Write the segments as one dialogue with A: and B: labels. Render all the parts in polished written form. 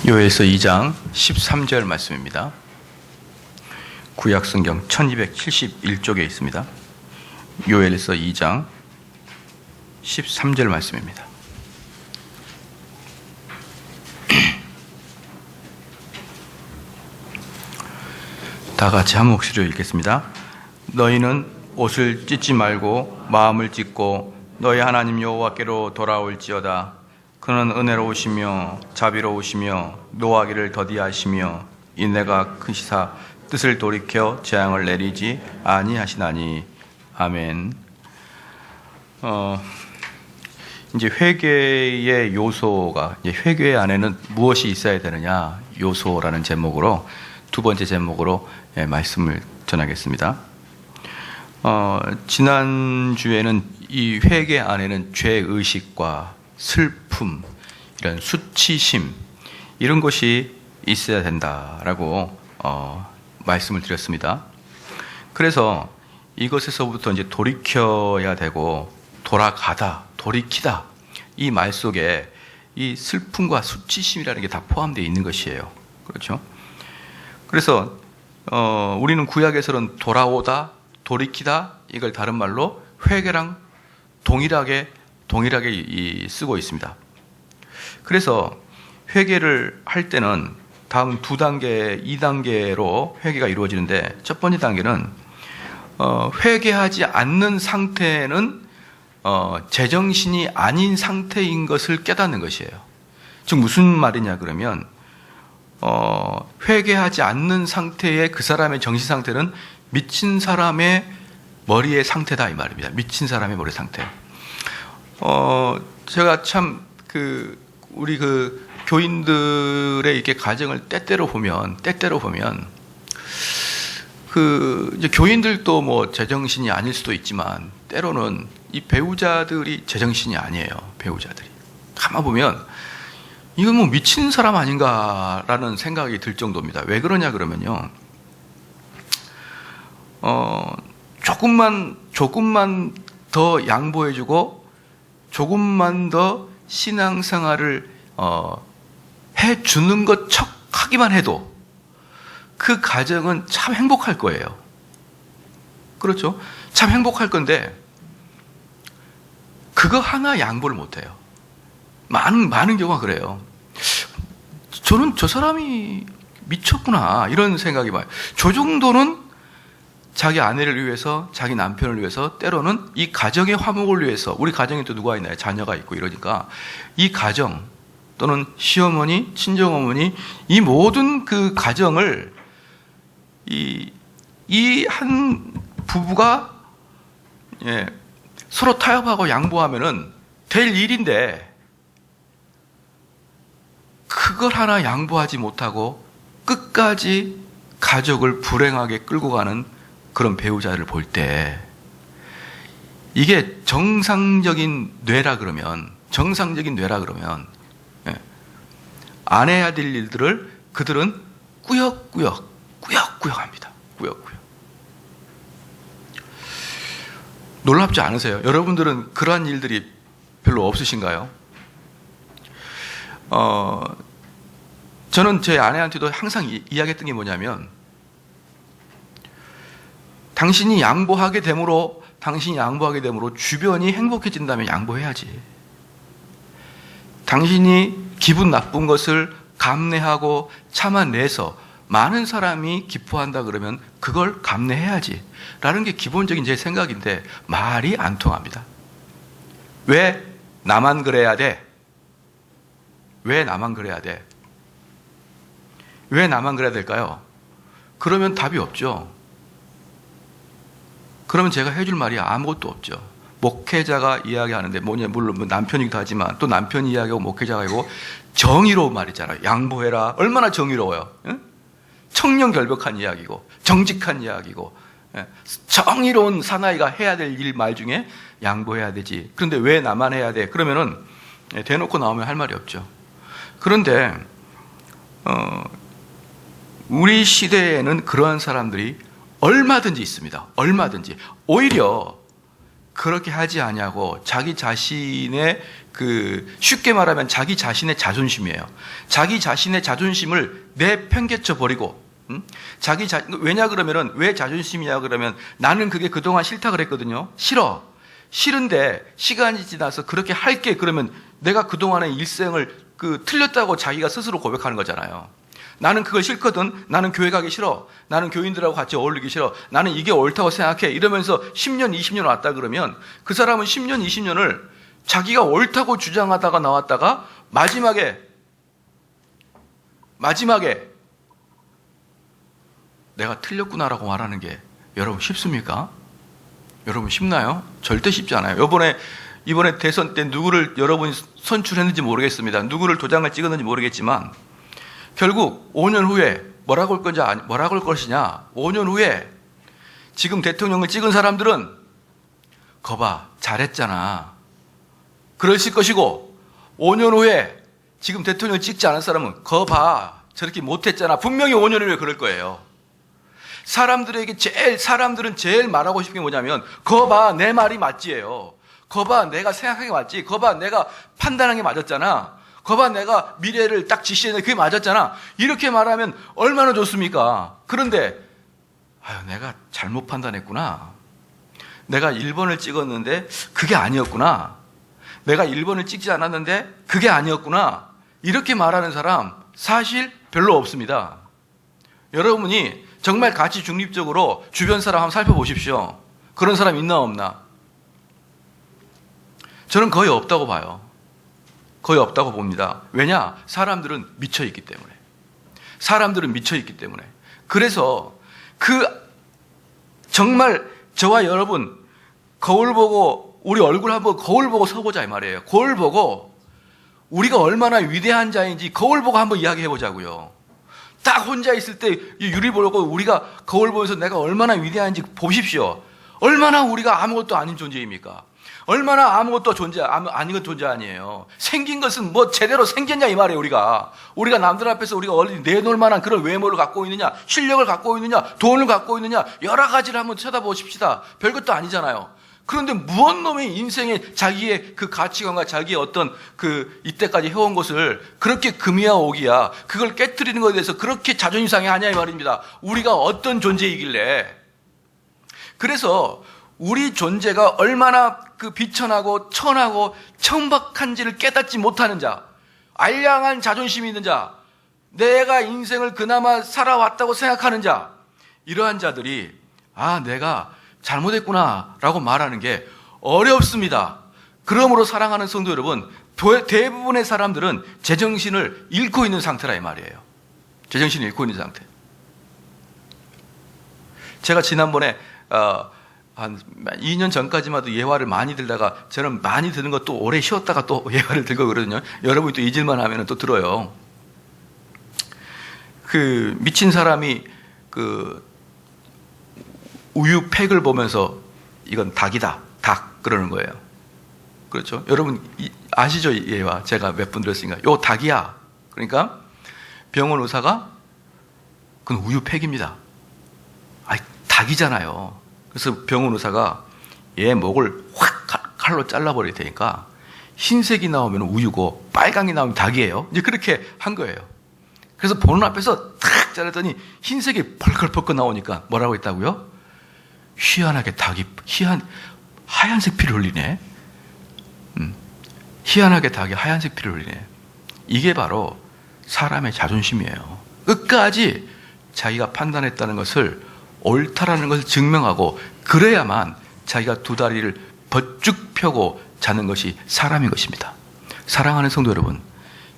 A: 요엘서 2장 13절 말씀입니다. 구약성경 1271쪽에 있습니다. 요엘서 2장 13절 말씀입니다. 다 같이 한 목소리로 읽겠습니다. 너희는 옷을 찢지 말고 마음을 찢고 너희 하나님 여호와께로 돌아올지어다. 그는 은혜로우시며 자비로우시며 노하기를 더디하시며 인내가 크시사 뜻을 돌이켜 재앙을 내리지 아니하시나니. 아멘. 이제 회개의 요소가, 이제 회개 안에는 무엇이 있어야 되느냐 요소라는 제목으로 두 번째 제목으로 말씀을 전하겠습니다. 지난주에는 이 회개 안에는 죄의식과 슬픔, 이런 수치심, 이런 것이 있어야 된다라고 말씀을 드렸습니다. 그래서 이것에서부터 이제 돌이켜야 되고, 돌이키다, 이 말 속에 이 슬픔과 수치심이라는 게 다 포함되어 있는 것이에요. 그렇죠? 그래서 우리는 구약에서는 돌아오다, 돌이키다, 이걸 다른 말로 회개랑 동일하게 쓰고 있습니다. 그래서 회개를 할 때는 다음 두 단계, 2단계로 회개가 이루어지는데, 첫 번째 단계는 회개하지 않는 상태는 제정신이 아닌 상태인 것을 깨닫는 것이에요. 즉 무슨 말이냐 그러면 회개하지 않는 상태의 그 사람의 정신 상태는 미친 사람의 머리의 상태다, 이 말입니다. 미친 사람의 머리 상태. 제가 참 우리 교인들의 이렇게 가정을 때때로 보면 이제 교인들도 뭐 제정신이 아닐 수도 있지만, 때로는 이 배우자들이 제정신이 아니에요. 배우자들이 가만 보면 이건 뭐 미친 사람 아닌가라는 생각이 들 정도입니다. 왜 그러냐 그러면요, 조금만 더 양보해주고 조금만 더 신앙생활을 해주는 것 척 하기만 해도 그 가정은 참 행복할 거예요. 그렇죠? 참 행복할 건데 그거 하나 양보를 못해요. 많은 경우가 그래요. 저는 저 사람이 미쳤구나, 이런 생각이 많아요. 저 정도는 자기 아내를 위해서, 자기 남편을 위해서, 때로는 이 가정의 화목을 위해서, 우리 가정에 또 누가 있나요? 자녀가 있고 이러니까 이 가정 또는 시어머니, 친정어머니, 이 모든 그 가정을 이 한 부부가 서로 타협하고 양보하면은 될 일인데, 그걸 하나 양보하지 못하고 끝까지 가족을 불행하게 끌고 가는 그런 배우자를 볼 때, 이게 정상적인 뇌라 그러면 안 해야 될 일들을 그들은 꾸역꾸역 합니다. 꾸역꾸역. 놀랍지 않으세요? 여러분들은 그러한 일들이 별로 없으신가요? 저는 제 아내한테도 항상 이야기했던 게 뭐냐면, 당신이 양보하게 됨으로 주변이 행복해진다면 양보해야지. 당신이 기분 나쁜 것을 감내하고 참아내서 많은 사람이 기뻐한다 그러면 그걸 감내해야지 라는 게 기본적인 제 생각인데, 말이 안 통합니다. 왜 나만 그래야 돼? 왜 나만 그래야 될까요? 그러면 답이 없죠. 그러면 제가 해줄 말이 아무것도 없죠. 목회자가 이야기하는데 물론 남편이기도 하지만, 또 남편이 이야기하고 목회자가 이고 정의로운 말이잖아요. 양보해라. 얼마나 정의로워요. 응? 청렴결백한 이야기고 정직한 이야기고, 정의로운 사나이가 해야 될 일 말 중에 양보해야 되지. 그런데 왜 나만 해야 돼? 그러면은 대놓고 나오면 할 말이 없죠. 그런데 우리 시대에는 그러한 사람들이 얼마든지 있습니다. 얼마든지. 오히려 그렇게 하지 아니하고 자기 자신의 쉽게 말하면 자기 자신의 자존심이에요. 자기 자신의 자존심을 내팽개쳐 버리고, 왜냐 그러면은 왜 자존심이냐 그러면 나는 그게 그동안 싫다 그랬거든요. 싫은데 시간이 지나서 그렇게 할게 그러면 내가 그동안의 일생을 틀렸다고 자기가 스스로 고백하는 거잖아요. 나는 그걸 싫거든. 나는 교회 가기 싫어. 나는 교인들하고 같이 어울리기 싫어. 나는 이게 옳다고 생각해. 이러면서 10년, 20년 왔다 그러면 그 사람은 10년, 20년을 자기가 옳다고 주장하다가 나왔다가 마지막에 내가 틀렸구나라고 말하는 게 여러분 쉽습니까? 여러분 쉽나요? 절대 쉽지 않아요. 이번에 대선 때 누구를 여러분이 선출했는지 모르겠습니다. 누구를 도장을 찍었는지 모르겠지만 결국 5년 후에 뭐라고 할 것이냐? 5년 후에 지금 대통령을 찍은 사람들은 거봐 잘했잖아. 그러실 것이고 5년 후에 지금 대통령을 찍지 않은 사람은 거봐 저렇게 못했잖아. 분명히 5년 후에 그럴 거예요. 사람들은 제일 말하고 싶은 게 뭐냐면 거봐 내 말이 맞지예요. 거봐 내가 생각한 게 맞지. 거봐 내가 판단한 게 맞았잖아. 거봐 내가 미래를 딱 지시했는데 그게 맞았잖아. 이렇게 말하면 얼마나 좋습니까? 그런데 내가 잘못 판단했구나. 내가 1번을 찍었는데 그게 아니었구나. 내가 1번을 찍지 않았는데 그게 아니었구나. 이렇게 말하는 사람 사실 별로 없습니다. 여러분이 정말 가치 중립적으로 주변 사람 한번 살펴보십시오. 그런 사람 있나 없나? 저는 거의 없다고 봐요. 거의 없다고 봅니다. 왜냐? 사람들은 미쳐있기 때문에. 그래서 정말 저와 여러분 거울 보고 우리 얼굴 한번 거울 보고 서보자 이 말이에요. 거울 보고 우리가 얼마나 위대한 자인지 거울 보고 한번 이야기해 보자고요. 딱 혼자 있을 때 유리 보고 우리가 거울 보면서 내가 얼마나 위대한지 보십시오. 얼마나 우리가 아무것도 아닌 존재입니까? 얼마나 아무것도 아닌 존재 아니에요. 생긴 것은 뭐 제대로 생겼냐 이 말이에요. 우리가 남들 앞에서 우리가 어디 내놓을 만한 그런 외모를 갖고 있느냐, 실력을 갖고 있느냐, 돈을 갖고 있느냐, 여러 가지를 한번 쳐다보십시다. 별것도 아니잖아요. 그런데 무언 놈의 인생에 자기의 그 가치관과 자기의 어떤 이때까지 해온 것을 그렇게 금이야 오기야 그걸 깨트리는 것에 대해서 그렇게 자존심 상해하냐 이 말입니다. 우리가 어떤 존재이길래. 그래서 우리 존재가 얼마나 비천하고 천하고 천박한지를 깨닫지 못하는 자, 알량한 자존심이 있는 자, 내가 인생을 그나마 살아왔다고 생각하는 자, 이러한 자들이 내가 잘못했구나 라고 말하는 게 어렵습니다. 그러므로 사랑하는 성도 여러분, 대부분의 사람들은 제정신을 잃고 있는 상태라 이 말이에요. 제정신을 잃고 있는 상태. 제가 지난번에 한 2년 전까지만 해도 예화를 많이 들다가 저는 많이 드는 것도 오래 쉬었다가 또 예화를 들고 그러거든요. 여러분이 또 잊을만 하면 또 들어요. 미친 사람이 우유 팩을 보면서 이건 닭이다. 닭 그러는 거예요. 그렇죠? 여러분 아시죠? 예화 제가 몇 번 들었으니까 요 닭이야. 그러니까 병원 의사가 그건 우유 팩입니다. 닭이잖아요. 그래서 병원 의사가 얘 목을 확 칼로 잘라버릴 테니까 흰색이 나오면 우유고 빨강이 나오면 닭이에요. 이제 그렇게 한 거예요. 그래서 보는 앞에서 탁 자르더니 흰색이 펄컬펄컬 나오니까 뭐라고 했다고요? 희한하게 닭이 하얀색 피를 흘리네. 희한하게 닭이 하얀색 피를 흘리네. 이게 바로 사람의 자존심이에요. 끝까지 자기가 판단했다는 것을 옳다라는 것을 증명하고 그래야만 자기가 두 다리를 버쭉 펴고 자는 것이 사람인 것입니다. 사랑하는 성도 여러분,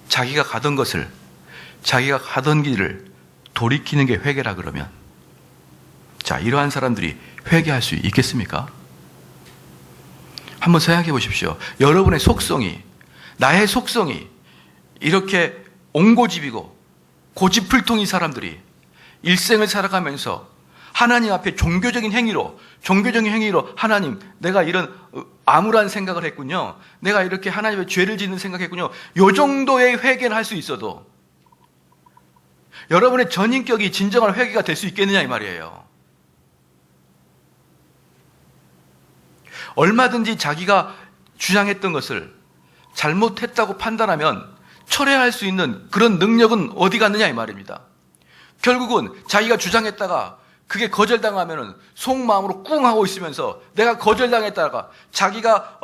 A: 자기가 가던 길을 돌이키는 게 회개라 그러면 이러한 사람들이 회개할 수 있겠습니까? 한번 생각해 보십시오. 여러분의 속성이, 나의 속성이 이렇게 옹고집이고 고집불통인 사람들이 일생을 살아가면서 하나님 앞에 종교적인 행위로 하나님 내가 이런 암울한 생각을 했군요. 내가 이렇게 하나님의 죄를 짓는 생각했군요. 요 정도의 회개를 할 수 있어도 여러분의 전인격이 진정한 회개가 될 수 있겠느냐 이 말이에요. 얼마든지 자기가 주장했던 것을 잘못했다고 판단하면 철회할 수 있는 그런 능력은 어디 갔느냐 이 말입니다. 결국은 자기가 주장했다가 그게 거절당하면은 속마음으로 꿍 하고 있으면서 내가 거절당했다가 자기가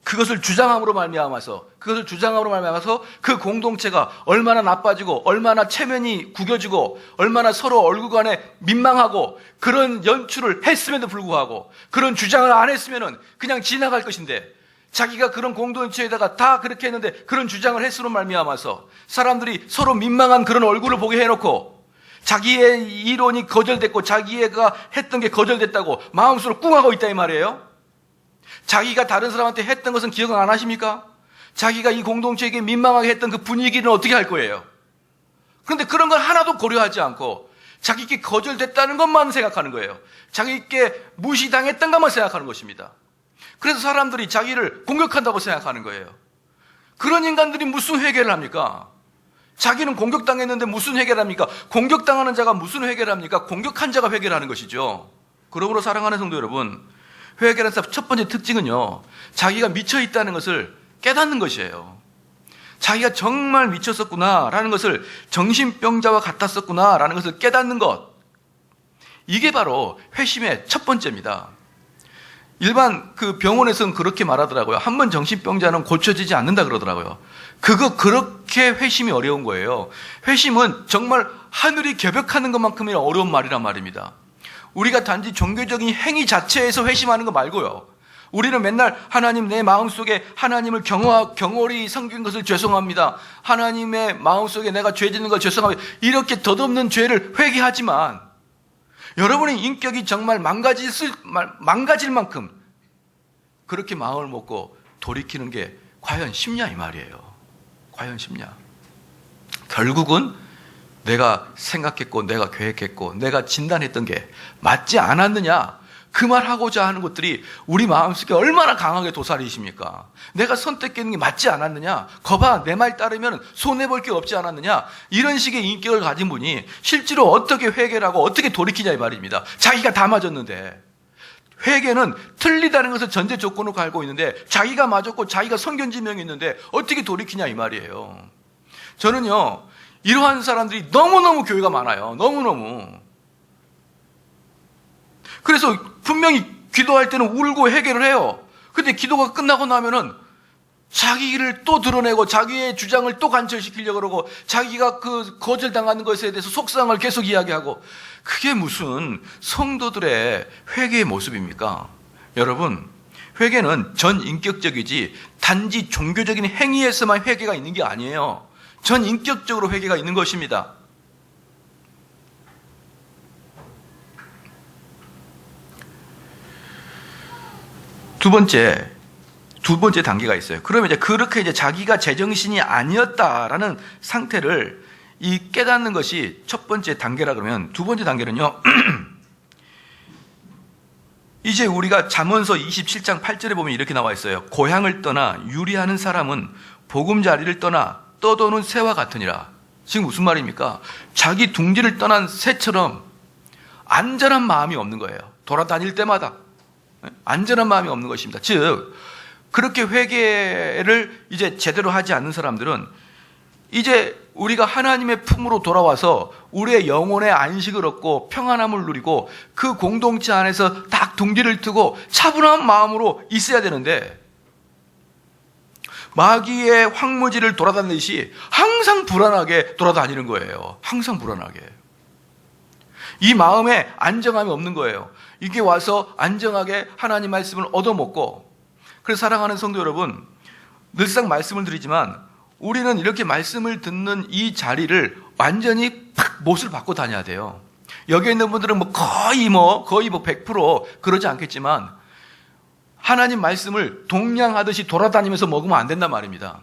A: 그것을 주장함으로 말미암아서 그 공동체가 얼마나 나빠지고 얼마나 체면이 구겨지고 얼마나 서로 얼굴 간에 민망하고 그런 연출을 했음에도 불구하고 그런 주장을 안 했으면은 그냥 지나갈 것인데 자기가 그런 공동체에다가 다 그렇게 했는데 그런 주장을 했으로 말미암아서 사람들이 서로 민망한 그런 얼굴을 보게 해놓고 자기의 이론이 거절됐고 자기가 했던 게 거절됐다고 마음속으로 꿍하고 있다 이 말이에요. 자기가 다른 사람한테 했던 것은 기억 안 하십니까? 자기가 이 공동체에게 민망하게 했던 그 분위기는 어떻게 할 거예요? 그런데 그런 건 하나도 고려하지 않고 자기께 거절됐다는 것만 생각하는 거예요. 자기께 무시당했던 것만 생각하는 것입니다. 그래서 사람들이 자기를 공격한다고 생각하는 거예요. 그런 인간들이 무슨 회개를 합니까? 자기는 공격당했는데 무슨 회개를 합니까? 공격당하는 자가 무슨 회개를 합니까? 공격한 자가 회개를 하는 것이죠. 그러므로 사랑하는 성도 여러분, 회개라는 첫 번째 특징은요, 자기가 미쳐 있다는 것을 깨닫는 것이에요. 자기가 정말 미쳤었구나라는 것을, 정신병자와 같았었구나라는 것을 깨닫는 것. 이게 바로 회심의 첫 번째입니다. 일반 그 병원에서는 그렇게 말하더라고요. 한 번 정신병자는 고쳐지지 않는다 그러더라고요. 그렇게 회심이 어려운 거예요. 회심은 정말 하늘이 개벽하는 것만큼이나 어려운 말이란 말입니다. 우리가 단지 종교적인 행위 자체에서 회심하는 거 말고요. 우리는 맨날 하나님 내 마음속에 하나님을 경홀히 섬긴 것을 죄송합니다. 하나님의 마음속에 내가 죄 짓는 걸 죄송합니다. 이렇게 덧없는 죄를 회개하지만 여러분의 인격이 정말 망가질 만큼 그렇게 마음을 먹고 돌이키는 게 과연 쉽냐 이 말이에요. 과연 쉽냐. 결국은 내가 생각했고 내가 계획했고 내가 진단했던 게 맞지 않았느냐, 그 말 하고자 하는 것들이 우리 마음속에 얼마나 강하게 도사리십니까? 내가 선택했는 게 맞지 않았느냐, 거봐 내 말 따르면 손해볼 게 없지 않았느냐, 이런 식의 인격을 가진 분이 실제로 어떻게 회개를 하고 어떻게 돌이키냐 이 말입니다. 자기가 다 맞았는데. 회개는 틀리다는 것을 전제 조건으로 알고 있는데 자기가 맞았고 자기가 선견지명이 있는데 어떻게 돌이키냐 이 말이에요. 저는요, 이러한 사람들이 너무너무 교회가 많아요. 너무너무. 그래서 분명히 기도할 때는 울고 회개를 해요. 근데 기도가 끝나고 나면은 자기를 또 드러내고 자기의 주장을 또 관철시키려고 그러고 자기가 그 거절당하는 것에 대해서 속상을 계속 이야기하고, 그게 무슨 성도들의 회개의 모습입니까? 여러분, 회개는 전인격적이지 단지 종교적인 행위에서만 회개가 있는 게 아니에요. 전인격적으로 회개가 있는 것입니다. 두 번째 단계가 있어요. 그러면 그렇게 자기가 제정신이 아니었다라는 상태를 깨닫는 것이 첫 번째 단계라 그러면, 두 번째 단계는요, 이제 우리가 잠언서 27장 8절에 보면 이렇게 나와 있어요. 고향을 떠나 유리하는 사람은 보금자리를 떠나 떠도는 새와 같으니라. 지금 무슨 말입니까? 자기 둥지를 떠난 새처럼 안전한 마음이 없는 거예요. 돌아다닐 때마다 안전한 마음이 없는 것입니다. 즉, 그렇게 회개를 이제 제대로 하지 않는 사람들은 이제 우리가 하나님의 품으로 돌아와서 우리의 영혼의 안식을 얻고 평안함을 누리고 그 공동체 안에서 딱 둥지를 트고 차분한 마음으로 있어야 되는데, 마귀의 황무지를 돌아다니듯이 항상 불안하게 돌아다니는 거예요. 항상 불안하게. 이 마음에 안정함이 없는 거예요. 이게 와서 안정하게 하나님 말씀을 얻어먹고. 그래서 사랑하는 성도 여러분, 늘상 말씀을 드리지만 우리는 이렇게 말씀을 듣는 이 자리를 완전히 팍 못을 받고 다녀야 돼요. 여기 있는 분들은 거의 100% 그러지 않겠지만 하나님 말씀을 동냥하듯이 돌아다니면서 먹으면 안 된단 말입니다.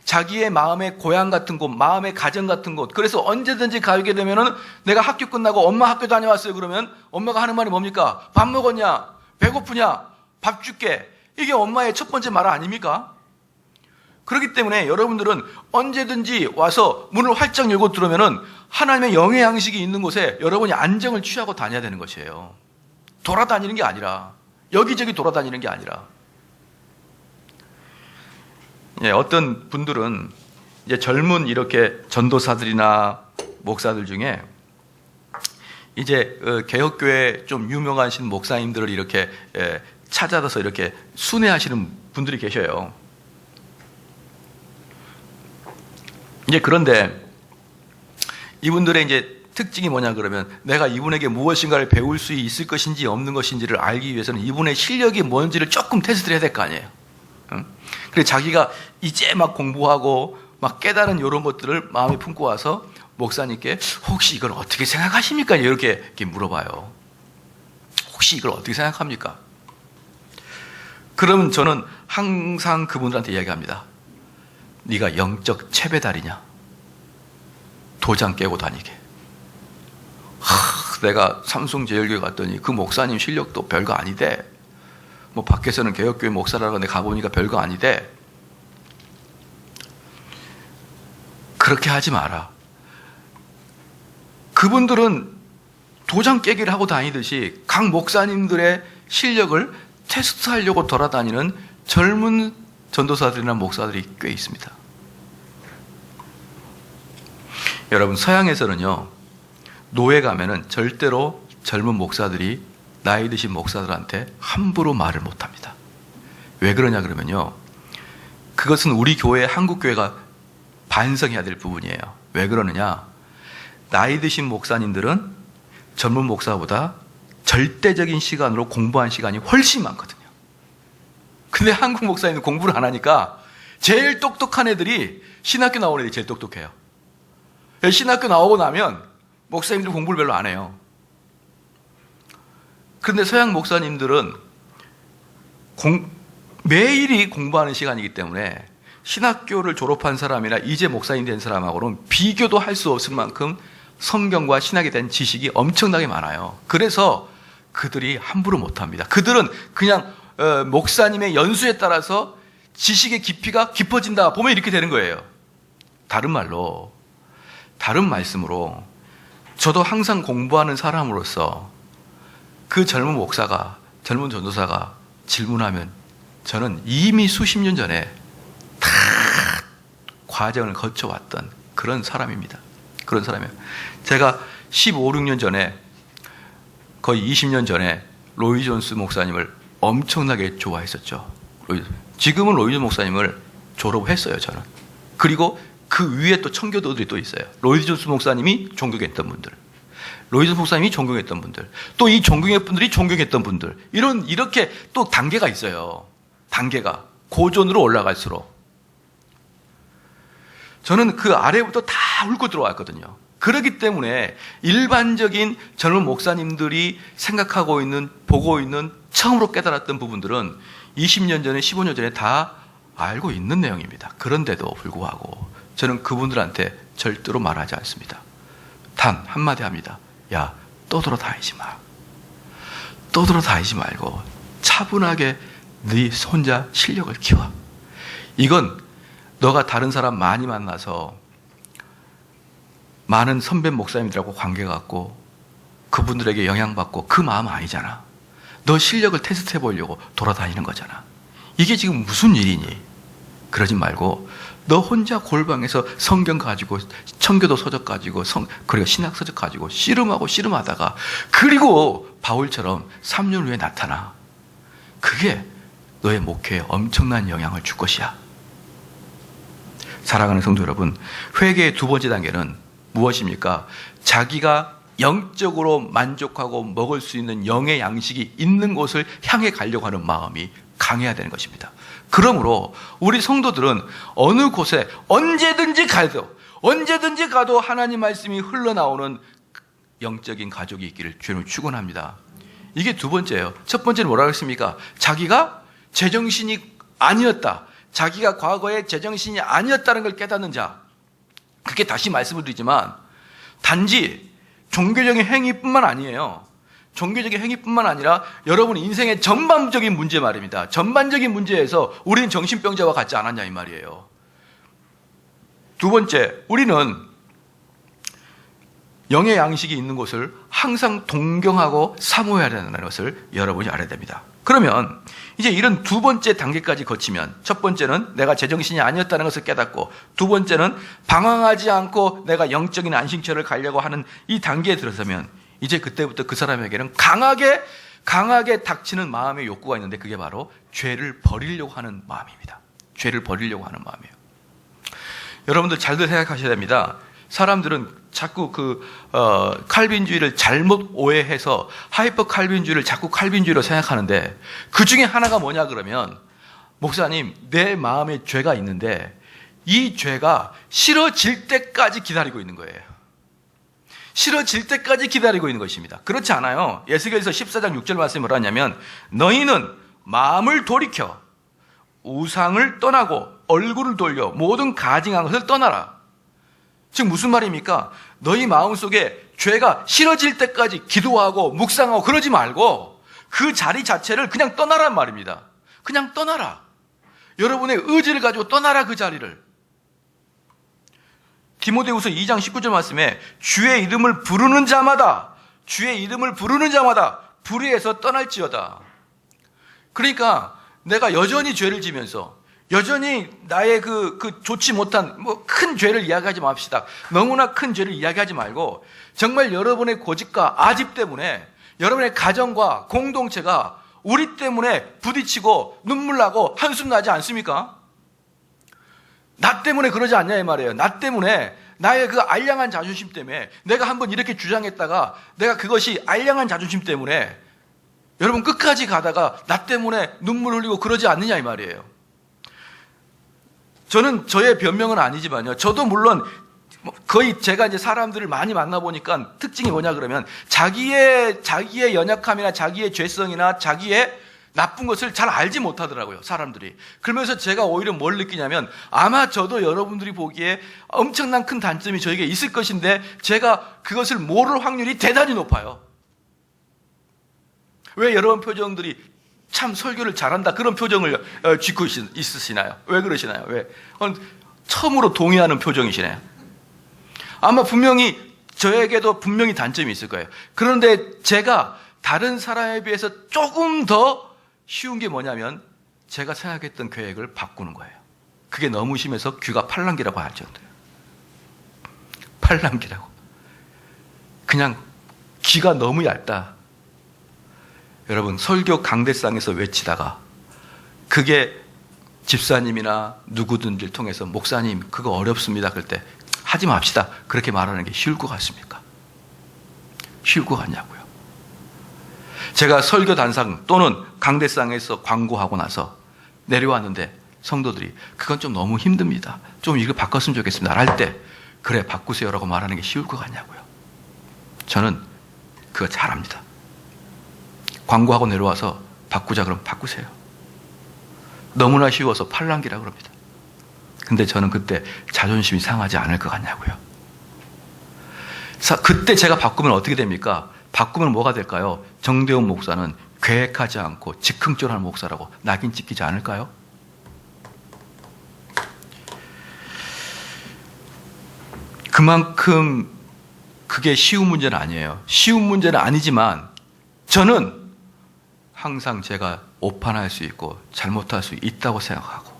A: 자기의 마음의 고향 같은 곳, 마음의 가정 같은 곳. 그래서 언제든지 가게 되면은 내가 학교 끝나고 엄마 학교 다녀왔어요. 그러면 엄마가 하는 말이 뭡니까? 밥 먹었냐? 배고프냐? 밥 줄게. 이게 엄마의 첫 번째 말 아닙니까? 그렇기 때문에 여러분들은 언제든지 와서 문을 활짝 열고 들어오면은 하나님의 영의 양식이 있는 곳에 여러분이 안정을 취하고 다녀야 되는 것이에요. 돌아다니는 게 아니라 여기저기 돌아다니는 게 아니라. 예, 어떤 분들은 이제 젊은 이렇게 전도사들이나 목사들 중에 이제 개혁교회 좀 유명하신 목사님들을 이렇게 찾아서 이렇게 순회하시는 분들이 계셔요. 이제 그런데 이분들의 이제 특징이 뭐냐 그러면 내가 이분에게 무엇인가를 배울 수 있을 것인지 없는 것인지를 알기 위해서는 이분의 실력이 뭔지를 조금 테스트를 해야 될 거 아니에요. 응? 그래서 자기가 이제 막 공부하고 막 깨달은 이런 것들을 마음에 품고 와서 목사님께 혹시 이걸 어떻게 생각하십니까? 이렇게 물어봐요. 혹시 이걸 어떻게 생각합니까? 그러면 저는 항상 그분들한테 이야기합니다. 네가 영적 채배달이냐? 도장 깨고 다니게. 내가 삼성제일교회 갔더니 그 목사님 실력도 별거 아니대. 뭐 밖에서는 개혁교회 목사라고 내가 가보니까 별거 아니대. 그렇게 하지 마라. 그분들은 도장 깨기를 하고 다니듯이 각 목사님들의 실력을 테스트하려고 돌아다니는 젊은 전도사들이나 목사들이 꽤 있습니다. 여러분, 서양에서는요, 노예 가면은 절대로 젊은 목사들이 나이 드신 목사들한테 함부로 말을 못합니다. 왜 그러냐 그러면요, 그것은 우리 교회, 한국 교회가 반성해야 될 부분이에요. 왜 그러느냐? 나이 드신 목사님들은 젊은 목사보다 절대적인 시간으로 공부한 시간이 훨씬 많거든요. 근데 한국 목사님은 공부를 안 하니까 제일 똑똑한 애들이 신학교 나온 애들이 제일 똑똑해요. 신학교 나오고 나면 목사님들 공부를 별로 안 해요. 그런데 서양 목사님들은 매일이 공부하는 시간이기 때문에 신학교를 졸업한 사람이나 이제 목사님 된 사람하고는 비교도 할 수 없을 만큼 성경과 신학에 대한 지식이 엄청나게 많아요. 그래서 그들이 함부로 못합니다. 그들은 그냥 목사님의 연수에 따라서 지식의 깊이가 깊어진다 보면 이렇게 되는 거예요. 다른 말씀으로 저도 항상 공부하는 사람으로서 그 젊은 목사가, 젊은 전도사가 질문하면 저는 이미 수십 년 전에 다 과정을 거쳐왔던 그런 사람입니다. 그런 사람이에요. 제가 15, 16년 전에, 거의 20년 전에 로이 존스 목사님을 엄청나게 좋아했었죠. 지금은 로이 존스 목사님을 졸업했어요, 저는. 그리고 그 위에 또 청교도들이 또 있어요. 로이 존스 목사님이 존경했던 분들, 로이 존스 목사님이 존경했던 분들, 또 이 존경의 분들이 존경했던 분들, 이렇게 또 단계가 있어요. 단계가 고존으로 올라갈수록 저는 그 아래부터 다 훑고 들어왔거든요. 그렇기 때문에 일반적인 젊은 목사님들이 생각하고 있는, 보고 있는, 처음으로 깨달았던 부분들은 20년 전에, 15년 전에 다 알고 있는 내용입니다. 그런데도 불구하고 저는 그분들한테 절대로 말하지 않습니다. 단 한마디 합니다. 야, 떠돌아다니지 마. 떠돌아다니지 말고 차분하게 네 혼자 실력을 키워. 이건 너가 다른 사람 많이 만나서 많은 선배 목사님들하고 관계 갖고 그분들에게 영향받고 그 마음 아니잖아. 너 실력을 테스트해 보려고 돌아다니는 거잖아. 이게 지금 무슨 일이니? 그러지 말고 너 혼자 골방에서 성경 가지고, 청교도 서적 가지고, 그리고 신학 서적 가지고 씨름하고 씨름하다가, 그리고 바울처럼 3년 후에 나타나. 그게 너의 목회에 엄청난 영향을 줄 것이야. 사랑하는 성도 여러분, 회개의 두 번째 단계는 무엇입니까? 자기가 영적으로 만족하고 먹을 수 있는 영의 양식이 있는 곳을 향해 가려고 하는 마음이 강해야 되는 것입니다. 그러므로 우리 성도들은 어느 곳에 언제든지 가도 하나님 말씀이 흘러나오는 영적인 가족이 있기를 주님을 축원합니다. 이게 두 번째예요. 첫 번째는 뭐라고 했습니까? 자기가 제정신이 아니었다. 자기가 과거에 제정신이 아니었다는 걸 깨닫는 자. 그게 다시 말씀을 드리지만 단지 종교적인 행위뿐만 아니에요. 종교적인 행위뿐만 아니라 여러분 인생의 전반적인 문제 말입니다. 전반적인 문제에서 우리는 정신병자와 같지 않았냐 이 말이에요. 두 번째, 우리는 영의 양식이 있는 곳을 항상 동경하고 사모해야 된다는 것을 여러분이 알아야 됩니다. 그러면 이제 이런 두 번째 단계까지 거치면, 첫 번째는 내가 제정신이 아니었다는 것을 깨닫고, 두 번째는 방황하지 않고 내가 영적인 안식처를 가려고 하는 이 단계에 들어서면, 이제 그때부터 그 사람에게는 강하게 닥치는 마음의 욕구가 있는데, 그게 바로 죄를 버리려고 하는 마음입니다. 죄를 버리려고 하는 마음이에요. 여러분들 잘들 생각하셔야 됩니다. 사람들은 자꾸 칼빈주의를 잘못 오해해서 하이퍼 칼빈주의를 자꾸 칼빈주의로 생각하는데, 그 중에 하나가 뭐냐 그러면, 목사님, 내 마음에 죄가 있는데 이 죄가 싫어질 때까지 기다리고 있는 거예요. 싫어질 때까지 기다리고 있는 것입니다. 그렇지 않아요. 에스겔서 14장 6절 말씀이 뭐라 하냐면, 너희는 마음을 돌이켜 우상을 떠나고 얼굴을 돌려 모든 가증한 것을 떠나라. 즉 무슨 말입니까? 너희 마음속에 죄가 싫어질 때까지 기도하고 묵상하고 그러지 말고 그 자리 자체를 그냥 떠나란 말입니다. 그냥 떠나라. 여러분의 의지를 가지고 떠나라, 그 자리를. 디모데후서 2장 19절 말씀에 주의 이름을 부르는 자마다 불의에서 떠날지어다. 그러니까 내가 여전히 죄를 지면서 여전히 나의 좋지 못한 큰 죄를 이야기하지 맙시다. 너무나 큰 죄를 이야기하지 말고, 정말 여러분의 고집과 아집 때문에 여러분의 가정과 공동체가 우리 때문에 부딪히고 눈물 나고 한숨 나지 않습니까? 나 때문에 그러지 않냐 이 말이에요. 나 때문에, 나의 그 알량한 자존심 때문에, 내가 한번 이렇게 주장했다가 내가 그것이 알량한 자존심 때문에 여러분 끝까지 가다가 나 때문에 눈물 흘리고 그러지 않느냐 이 말이에요. 저는 저의 변명은 아니지만요, 저도 물론 거의 제가 이제 사람들을 많이 만나보니까 특징이 뭐냐 그러면, 자기의 연약함이나 자기의 죄성이나 자기의 나쁜 것을 잘 알지 못하더라고요, 사람들이. 그러면서 제가 오히려 뭘 느끼냐면, 아마 저도 여러분들이 보기에 엄청난 큰 단점이 저에게 있을 것인데 제가 그것을 모를 확률이 대단히 높아요. 왜 여러분 표정들이 참 설교를 잘한다 그런 표정을 짓고 있으시나요? 왜 그러시나요? 왜? 처음으로 동의하는 표정이시네요. 아마 분명히 저에게도 분명히 단점이 있을 거예요. 그런데 제가 다른 사람에 비해서 조금 더 쉬운 게 뭐냐면, 제가 생각했던 계획을 바꾸는 거예요. 그게 너무 심해서 귀가 팔랑귀라고 할 정도예요. 팔랑귀라고. 그냥 귀가 너무 얇다. 여러분, 설교 강대상에서 외치다가 그게 집사님이나 누구든지 통해서 목사님 그거 어렵습니다 그럴 때 하지 맙시다 그렇게 말하는 게 쉬울 것 같습니까? 쉬울 것 같냐고요. 제가 설교 단상 또는 강대상에서 광고하고 나서 내려왔는데 성도들이 그건 좀 너무 힘듭니다, 좀 이거 바꿨으면 좋겠습니다 할 때, 그래 바꾸세요라고 말하는 게 쉬울 것 같냐고요. 저는 그거 잘합니다. 광고하고 내려와서 바꾸자 그러면 바꾸세요. 너무나 쉬워서 팔랑귀라 그럽니다. 근데 저는 그때 자존심이 상하지 않을 것 같냐고요. 그때 제가 바꾸면 어떻게 됩니까? 바꾸면 뭐가 될까요? 정대원 목사는 계획하지 않고 즉흥적으로 하는 목사라고 낙인 찍히지 않을까요? 그만큼 그게 쉬운 문제는 아니에요. 쉬운 문제는 아니지만 저는 항상 제가 오판할 수 있고 잘못할 수 있다고 생각하고,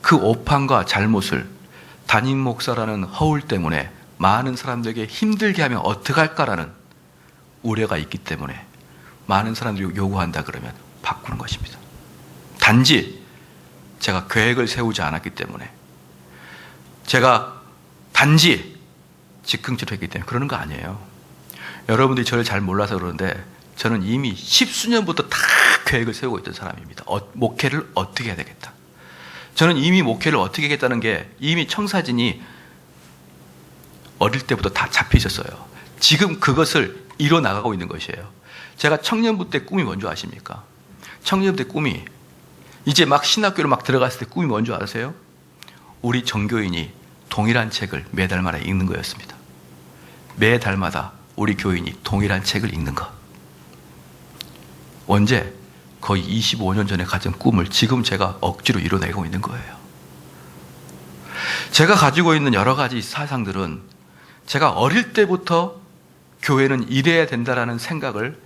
A: 그 오판과 잘못을 담임 목사라는 허울 때문에 많은 사람들에게 힘들게 하면 어떡할까라는 우려가 있기 때문에 많은 사람들이 요구한다 그러면 바꾸는 것입니다. 단지 제가 계획을 세우지 않았기 때문에, 제가 단지 즉흥적으로 했기 때문에 그러는 거 아니에요. 여러분들이 저를 잘 몰라서 그러는데 저는 이미 십수년부터 다 계획을 세우고 있던 사람입니다. 목회를 어떻게 해야 되겠다. 저는 이미 목회를 어떻게 하겠다는 게 이미 청사진이 어릴 때부터 다 잡혀 있었어요. 지금 그것을 이뤄나가고 있는 것이에요. 제가 청년부 때 꿈이 뭔지 아십니까? 청년부 때 꿈이, 이제 막 신학교를 막 들어갔을 때 꿈이 뭔지 아세요? 우리 전교인이 동일한 책을 매달마다 읽는 거였습니다. 매달마다 우리 교인이 동일한 책을 읽는 것. 언제? 거의 25년 전에 가진 꿈을 지금 제가 억지로 이뤄내고 있는 거예요. 제가 가지고 있는 여러 가지 사상들은 제가 어릴 때부터 교회는 이래야 된다라는 생각을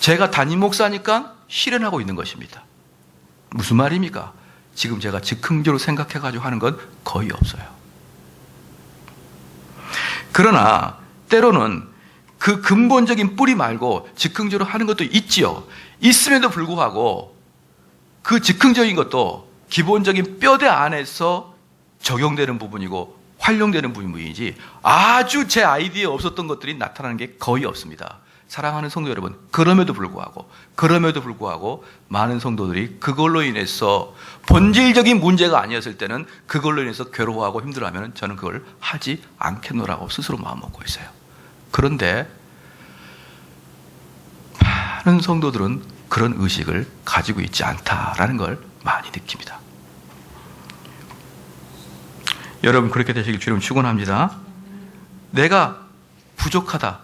A: 제가 담임 목사니까 실현하고 있는 것입니다. 무슨 말입니까? 지금 제가 즉흥적으로 생각해가지고 하는 건 거의 없어요. 그러나 때로는 그 근본적인 뿌리 말고 즉흥적으로 하는 것도 있지요. 있음에도 불구하고 그 즉흥적인 것도 기본적인 뼈대 안에서 적용되는 부분이고 활용되는 부분이지 아주 제 아이디어에 없었던 것들이 나타나는 게 거의 없습니다. 사랑하는 성도 여러분, 그럼에도 불구하고 많은 성도들이 그걸로 인해서 본질적인 문제가 아니었을 때는 그걸로 인해서 괴로워하고 힘들어하면 저는 그걸 하지 않겠노라고 스스로 마음먹고 있어요. 그런데 많은 성도들은 그런 의식을 가지고 있지 않다라는 걸 많이 느낍니다. 여러분 그렇게 되시길 주님 축원합니다. 내가 부족하다.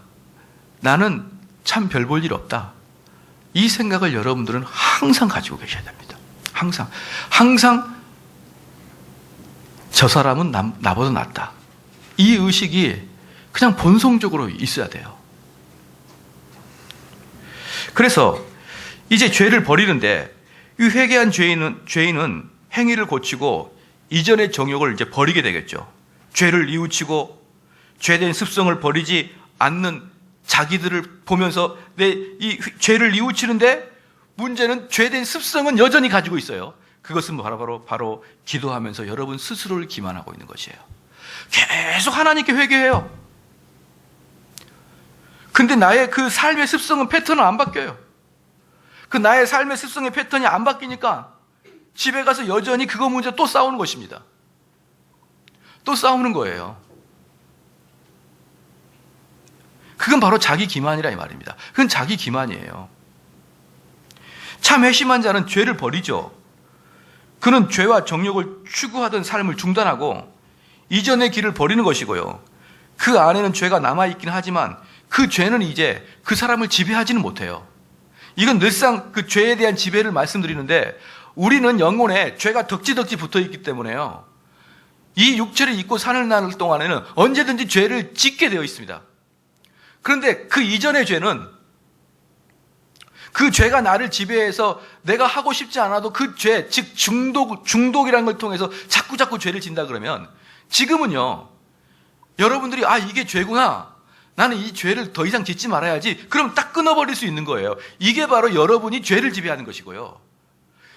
A: 나는 참 별 볼 일 없다. 이 생각을 여러분들은 항상 가지고 계셔야 됩니다. 항상 저 사람은 나보다 낫다. 이 의식이 그냥 본성적으로 있어야 돼요. 그래서 이제 죄를 버리는데 이 회개한 죄인은 행위를 고치고 이전의 정욕을 이제 버리게 되겠죠. 죄를 뉘우치고 죄된 습성을 버리지 않는 자기들을 보면서 내 이 죄를 뉘우치는데 문제는 죄된 습성은 여전히 가지고 있어요. 그것은 바로 기도하면서 여러분 스스로를 기만하고 있는 것이에요. 계속 하나님께 회개해요. 근데 나의 그 삶의 습성은 패턴은 안 바뀌어요. 그 나의 삶의 습성의 패턴이 안 바뀌니까 집에 가서 여전히 그거 문제 또 싸우는 것입니다. 또 싸우는 거예요. 그건 바로 자기 기만이라 이 말입니다. 그건 자기 기만이에요. 참 회심한 자는 죄를 버리죠. 그는 죄와 정욕을 추구하던 삶을 중단하고 이전의 길을 버리는 것이고요. 그 안에는 죄가 남아있긴 하지만 그 죄는 이제 그 사람을 지배하지는 못해요. 이건 늘상 그 죄에 대한 지배를 말씀드리는데 우리는 영혼에 죄가 덕지덕지 붙어있기 때문에요. 이 육체를 입고 사는 날 동안에는 언제든지 죄를 짓게 되어 있습니다. 그런데 그 이전의 죄는 그 죄가 나를 지배해서 내가 하고 싶지 않아도 그 죄, 즉 중독이라는 걸 통해서 자꾸 죄를 짓는다 그러면 지금은요, 여러분들이 이게 죄구나. 나는 이 죄를 더 이상 짓지 말아야지. 그럼 딱 끊어버릴 수 있는 거예요. 이게 바로 여러분이 죄를 지배하는 것이고요.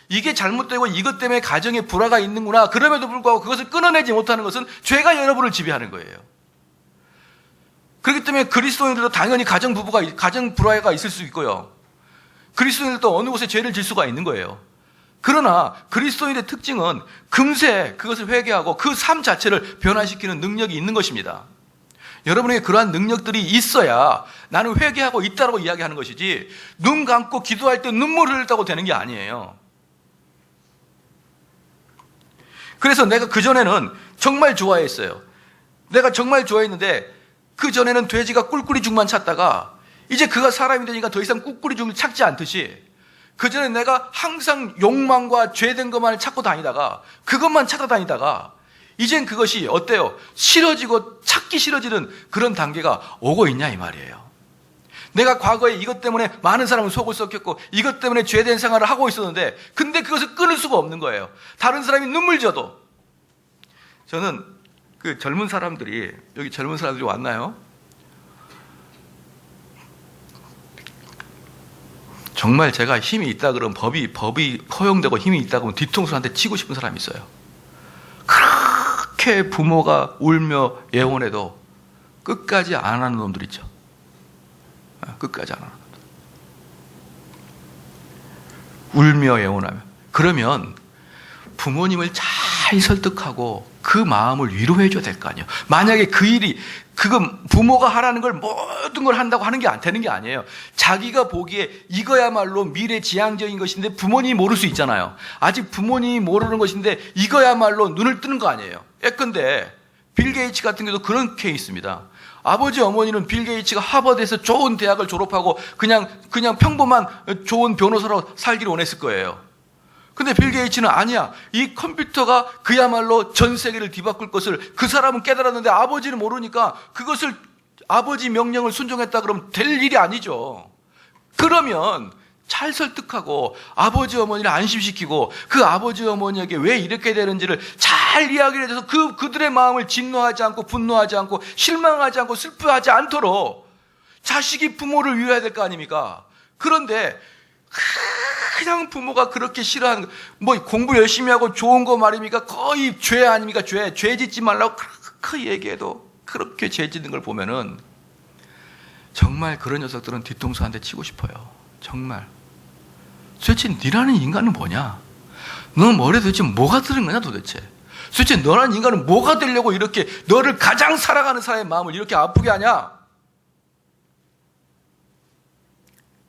A: 이게 잘못되고 이것 때문에 가정에 불화가 있는구나. 그럼에도 불구하고 그것을 끊어내지 못하는 것은 죄가 여러분을 지배하는 거예요. 그렇기 때문에 그리스도인들도 당연히 가정 불화가 있을 수 있고요. 그리스도인들도 어느 곳에 죄를 질 수가 있는 거예요. 그러나 그리스도인의 특징은 금세 그것을 회개하고 그 삶 자체를 변화시키는 능력이 있는 것입니다. 여러분에게 그러한 능력들이 있어야 나는 회개하고 있다고 이야기하는 것이지 눈 감고 기도할 때 눈물 흘렸다고 되는 게 아니에요. 그래서 내가 그전에는 정말 좋아했어요. 내가 정말 좋아했는데 그전에는 돼지가 꿀꿀이 죽만 찾다가 이제 그가 사람이 되니까 더 이상 꿀꿀이 죽을 찾지 않듯이 그전에 내가 항상 욕망과 죄된 것만을 찾고 다니다가 그것만 찾아다니다가 이젠 그것이 어때요? 싫어지고 찾기 싫어지는 그런 단계가 오고 있냐 이 말이에요. 내가 과거에 이것 때문에 많은 사람을 속을 썩혔고 이것 때문에 죄된 생활을 하고 있었는데 근데 그것을 끊을 수가 없는 거예요. 다른 사람이 눈물 져도. 저는 그 젊은 사람들이 여기 젊은 사람들이 왔나요? 정말 제가 힘이 있다 그러면 법이 허용되고 힘이 있다 그러면 뒤통수 한 대 치고 싶은 사람이 있어요. 그렇게 부모가 울며 예원해도 끝까지 안 하는 놈들 있죠. 끝까지 안 하는 놈들. 울며 예원하면. 그러면 부모님을 잘 설득하고 그 마음을 위로해 줘야 될 거 아니에요. 만약에 그건 부모가 하라는 걸 모든 걸 한다고 하는 게 안 되는 게 아니에요. 자기가 보기에 이거야말로 미래지향적인 것인데 부모님이 모를 수 있잖아요. 아직 부모님이 모르는 것인데 이거야말로 눈을 뜨는 거 아니에요. 예컨대 빌 게이츠 같은 경우도 그런 케이스입니다. 아버지 어머니는 빌 게이츠가 하버드에서 좋은 대학을 졸업하고 그냥 평범한 좋은 변호사로 살기를 원했을 거예요. 근데 빌 게이츠는 아니야. 이 컴퓨터가 그야말로 전 세계를 뒤바꿀 것을 그 사람은 깨달았는데 아버지는 모르니까 그것을 아버지 명령을 순종했다 그러면 될 일이 아니죠. 그러면 잘 설득하고 아버지 어머니를 안심시키고 그 아버지 어머니에게 왜 이렇게 되는지를 잘 이야기를 해줘서 그들의 마음을 진노하지 않고 분노하지 않고 실망하지 않고 슬퍼하지 않도록 자식이 부모를 위로해야 될 거 아닙니까? 그런데 그냥 부모가 그렇게 싫어하는 거, 뭐 공부 열심히 하고 좋은 거 말입니까? 거의 죄 아닙니까? 죄 짓지 말라고 그렇게 얘기해도 그렇게 죄 짓는 걸 보면은 정말 그런 녀석들은 뒤통수 한 대 치고 싶어요. 정말. 도대체 니라는 인간은 뭐냐? 너 머리에 도대체 뭐가 들은 거냐 도대체? 도대체 너라는 인간은 뭐가 되려고 이렇게 너를 가장 사랑하는 사람의 마음을 이렇게 아프게 하냐?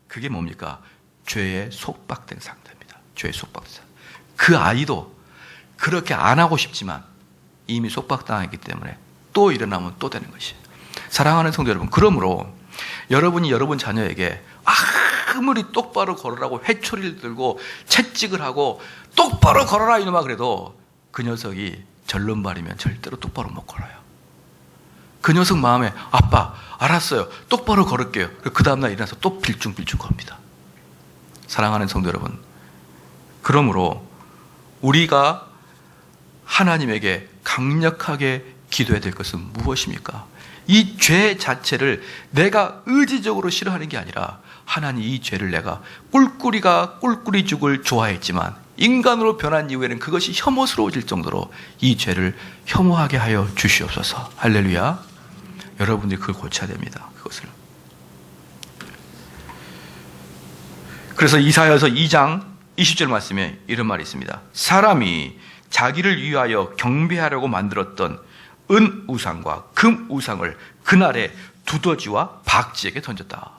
A: 그게 뭡니까? 죄에 속박된 상태입니다. 죄에 속박된 상태. 그 아이도 그렇게 안 하고 싶지만 이미 속박당했기 때문에 또 일어나면 또 되는 것이에요. 사랑하는 성도 여러분, 그러므로 여러분이 여러분 자녀에게 아무리 똑바로 걸으라고 회초리를 들고 채찍을 하고 똑바로 걸어라 이놈아 그래도 그 녀석이 절름발이면 절대로 똑바로 못 걸어요. 그 녀석 마음에 아빠 알았어요. 똑바로 걸을게요. 그 다음날 일어나서 또 빌중빌중 겁니다. 사랑하는 성도 여러분, 그러므로 우리가 하나님에게 강력하게 기도해야 될 것은 무엇입니까? 이 죄 자체를 내가 의지적으로 싫어하는 게 아니라 하나님 이 죄를 내가 꿀꿀이가 꿀꿀이 죽을 좋아했지만 인간으로 변한 이후에는 그것이 혐오스러워질 정도로 이 죄를 혐오하게 하여 주시옵소서. 할렐루야. 여러분들이 그걸 고쳐야 됩니다. 그것을. 그래서 이사야서 2장 20절 말씀에 이런 말이 있습니다. 사람이 자기를 위하여 경배하려고 만들었던 은 우상과 금 우상을 그날에 두더지와 박쥐에게 던졌다.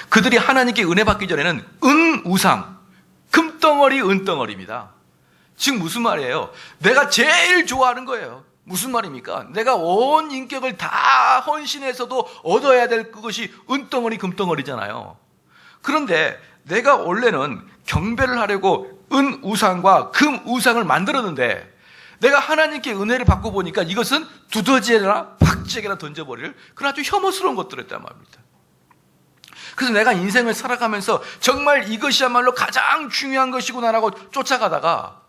A: 그들이 하나님께 은혜 받기 전에는 은 우상, 금덩어리, 은덩어리입니다. 즉 무슨 말이에요? 내가 제일 좋아하는 거예요. 무슨 말입니까? 내가 온 인격을 다 헌신해서도 얻어야 될 그것이 은덩어리, 금덩어리잖아요. 그런데 내가 원래는 경배를 하려고 은 우상과 금 우상을 만들었는데 내가 하나님께 은혜를 받고 보니까 이것은 두더지에나 박쥐에게나 던져버릴 그런 아주 혐오스러운 것들이었단 말입니다. 그래서 내가 인생을 살아가면서 정말 이것이야말로 가장 중요한 것이구나라고 쫓아가다가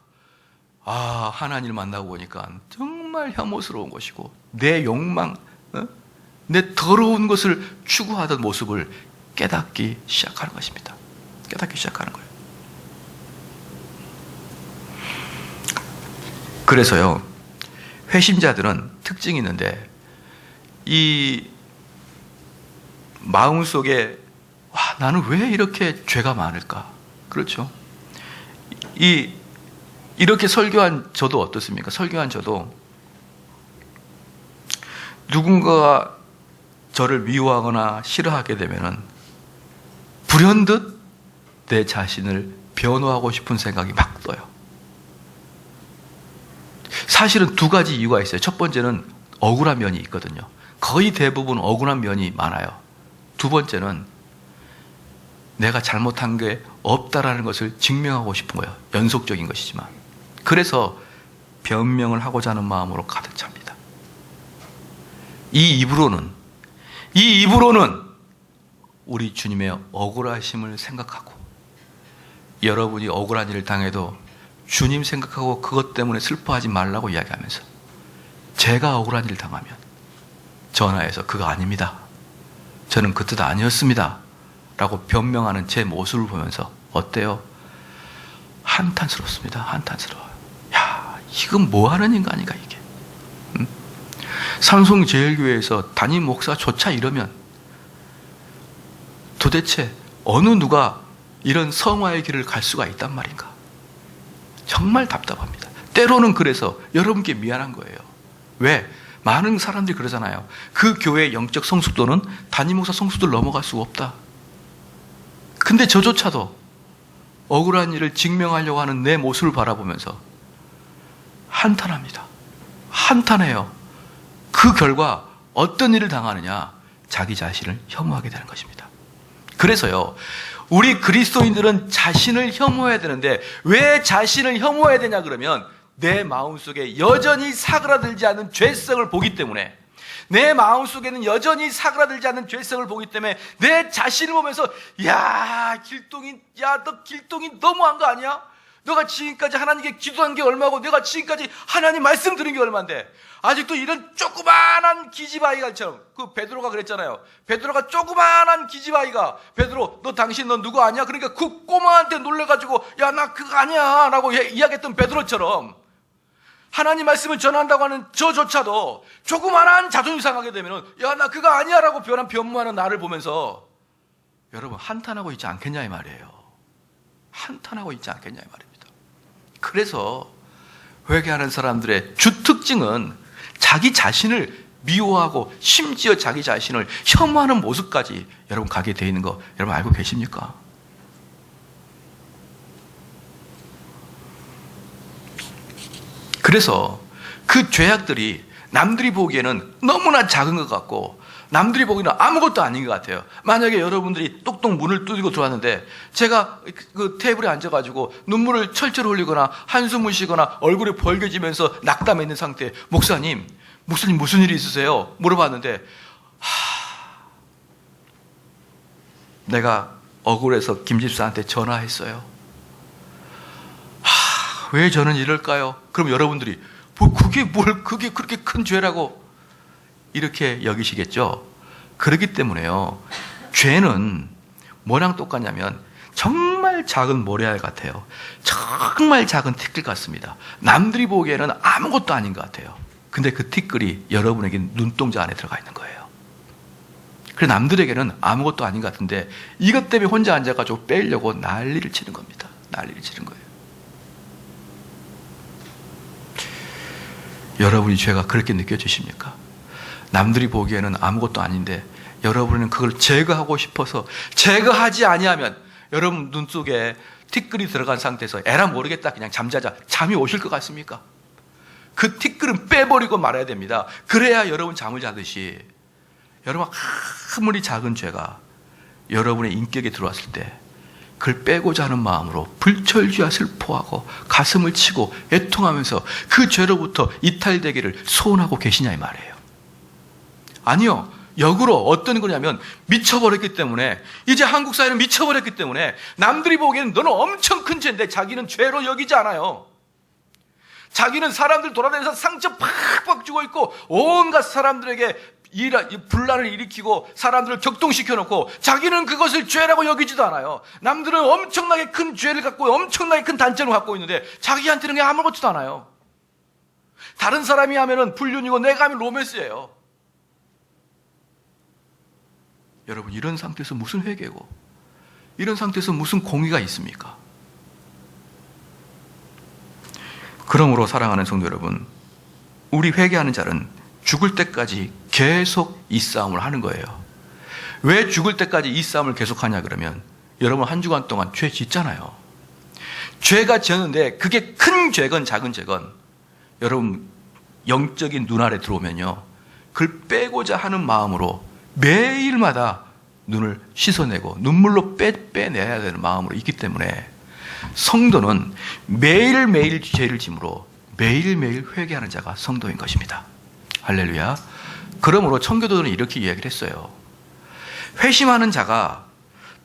A: 하나님을 만나고 보니까 정말 혐오스러운 것이고 내 욕망, 내 더러운 것을 추구하던 모습을 깨닫기 시작하는 것입니다. 깨닫기 시작하는 거예요. 그래서요, 회심자들은 특징이 있는데 이 마음속에 나는 왜 이렇게 죄가 많을까? 그렇죠. 이렇게 설교한 저도 어떻습니까? 설교한 저도 누군가가 저를 미워하거나 싫어하게 되면은 불현듯 내 자신을 변호하고 싶은 생각이 막 떠요. 사실은 두 가지 이유가 있어요. 첫 번째는 억울한 면이 있거든요. 거의 대부분 억울한 면이 많아요. 두 번째는 내가 잘못한 게 없다라는 것을 증명하고 싶은 거예요. 연속적인 것이지만. 그래서 변명을 하고자 하는 마음으로 가득 찹니다. 이 입으로는 우리 주님의 억울하심을 생각하고 여러분이 억울한 일을 당해도 주님 생각하고 그것 때문에 슬퍼하지 말라고 이야기하면서 제가 억울한 일을 당하면 전화해서 그거 아닙니다. 저는 그 뜻 아니었습니다. 라고 변명하는 제 모습을 보면서 어때요? 한탄스럽습니다. 한탄스러워요. 야, 이건 뭐 하는 인간인가 이게. 삼성제일교회에서 담임 목사조차 이러면 도대체 어느 누가 이런 성화의 길을 갈 수가 있단 말인가. 정말 답답합니다. 때로는 그래서 여러분께 미안한 거예요. 왜? 많은 사람들이 그러잖아요. 그 교회의 영적 성숙도는 담임 목사 성숙도를 넘어갈 수가 없다. 근데 저조차도 억울한 일을 증명하려고 하는 내 모습을 바라보면서 한탄합니다. 한탄해요. 그 결과 어떤 일을 당하느냐? 자기 자신을 혐오하게 되는 것입니다. 그래서요, 우리 그리스도인들은 자신을 혐오해야 되는데 왜 자신을 혐오해야 되냐 그러면 내 마음속에 여전히 사그라들지 않은 죄성을 보기 때문에 내 마음속에는 여전히 사그라들지 않는 죄성을 보기 때문에 내 자신을 보면서 야 너 길동이 너무한 거 아니야? 너가 지금까지 하나님께 기도한 게 얼마고 내가 지금까지 하나님 말씀 들은 게 얼마인데 아직도 이런 조그마한 기집아이가처럼 그 베드로가 그랬잖아요. 베드로가 조그마한 기집아이가 베드로 너 누구 아니야? 그러니까 그 꼬마한테 놀래가지고 야 나 그거 아니야 라고 이야기했던 베드로처럼 하나님 말씀을 전한다고 하는 저조차도 조그마한 자존심 상하게 되면 야 나 그거 아니야 라고 변무하는 나를 보면서 여러분 한탄하고 있지 않겠냐 이 말이에요. 한탄하고 있지 않겠냐 이 말입니다. 그래서 회개하는 사람들의 주 특징은 자기 자신을 미워하고 심지어 자기 자신을 혐오하는 모습까지 여러분 가게 되어 있는 거 여러분 알고 계십니까? 그래서 그 죄악들이 남들이 보기에는 너무나 작은 것 같고 남들이 보기에는 아무것도 아닌 것 같아요. 만약에 여러분들이 똑똑 문을 뚫고 들어왔는데 제가 그 테이블에 앉아가지고 눈물을 철철 흘리거나 한숨을 쉬거나 얼굴이 벌개지면서 낙담해 있는 상태 목사님 무슨 일이 있으세요? 물어봤는데 내가 억울해서 김 집사한테 전화했어요. 왜 저는 이럴까요? 그럼 여러분들이 그게 그렇게 큰 죄라고 이렇게 여기시겠죠? 그렇기 때문에요. 죄는 뭐랑 똑같냐면 정말 작은 모래알 같아요. 정말 작은 티끌 같습니다. 남들이 보기에는 아무것도 아닌 것 같아요. 근데 그 티끌이 여러분에게 눈동자 안에 들어가 있는 거예요. 그래서 남들에게는 아무것도 아닌 것 같은데 이것 때문에 혼자 앉아가지고 빼려고 난리를 치는 겁니다. 난리를 치는 거예요. 여러분이 죄가 그렇게 느껴지십니까? 남들이 보기에는 아무것도 아닌데 여러분은 그걸 제거하고 싶어서 제거하지 아니하면 여러분 눈 속에 티끌이 들어간 상태에서 에라 모르겠다 그냥 잠자자 잠이 오실 것 같습니까? 그 티끌은 빼버리고 말아야 됩니다. 그래야 여러분 잠을 자듯이 여러분 아무리 작은 죄가 여러분의 인격에 들어왔을 때 그걸 빼고자 하는 마음으로 불철주야 슬퍼하고 가슴을 치고 애통하면서 그 죄로부터 이탈되기를 소원하고 계시냐 이 말이에요. 아니요. 역으로 어떤 거냐면 미쳐버렸기 때문에 이제 한국 사회는 미쳐버렸기 때문에 남들이 보기에는 너는 엄청 큰 죄인데 자기는 죄로 여기지 않아요. 자기는 사람들 돌아다니면서 상처 팍팍 주고 있고 온갖 사람들에게 분란을 일으키고 사람들을 격동시켜놓고 자기는 그것을 죄라고 여기지도 않아요. 남들은 엄청나게 큰 죄를 갖고 엄청나게 큰 단점을 갖고 있는데 자기한테는 그냥 아무것도 않아요. 다른 사람이 하면은 불륜이고 내가 하면 로맨스예요. 여러분 이런 상태에서 무슨 회개고 이런 상태에서 무슨 공의가 있습니까? 그러므로 사랑하는 성도 여러분, 우리 회개하는 자는 죽을 때까지 계속 이 싸움을 하는 거예요. 왜 죽을 때까지 이 싸움을 계속하냐 그러면 여러분 한 주간 동안 죄 짓잖아요. 죄가 지었는데 그게 큰 죄건 작은 죄건 여러분 영적인 눈 아래 들어오면요 그걸 빼고자 하는 마음으로 매일마다 눈을 씻어내고 눈물로 빼내야 되는 마음으로 있기 때문에 성도는 매일매일 죄를 짐으로 매일매일 회개하는 자가 성도인 것입니다. 할렐루야. 그러므로 청교도들은 이렇게 이야기를 했어요. 회심하는 자가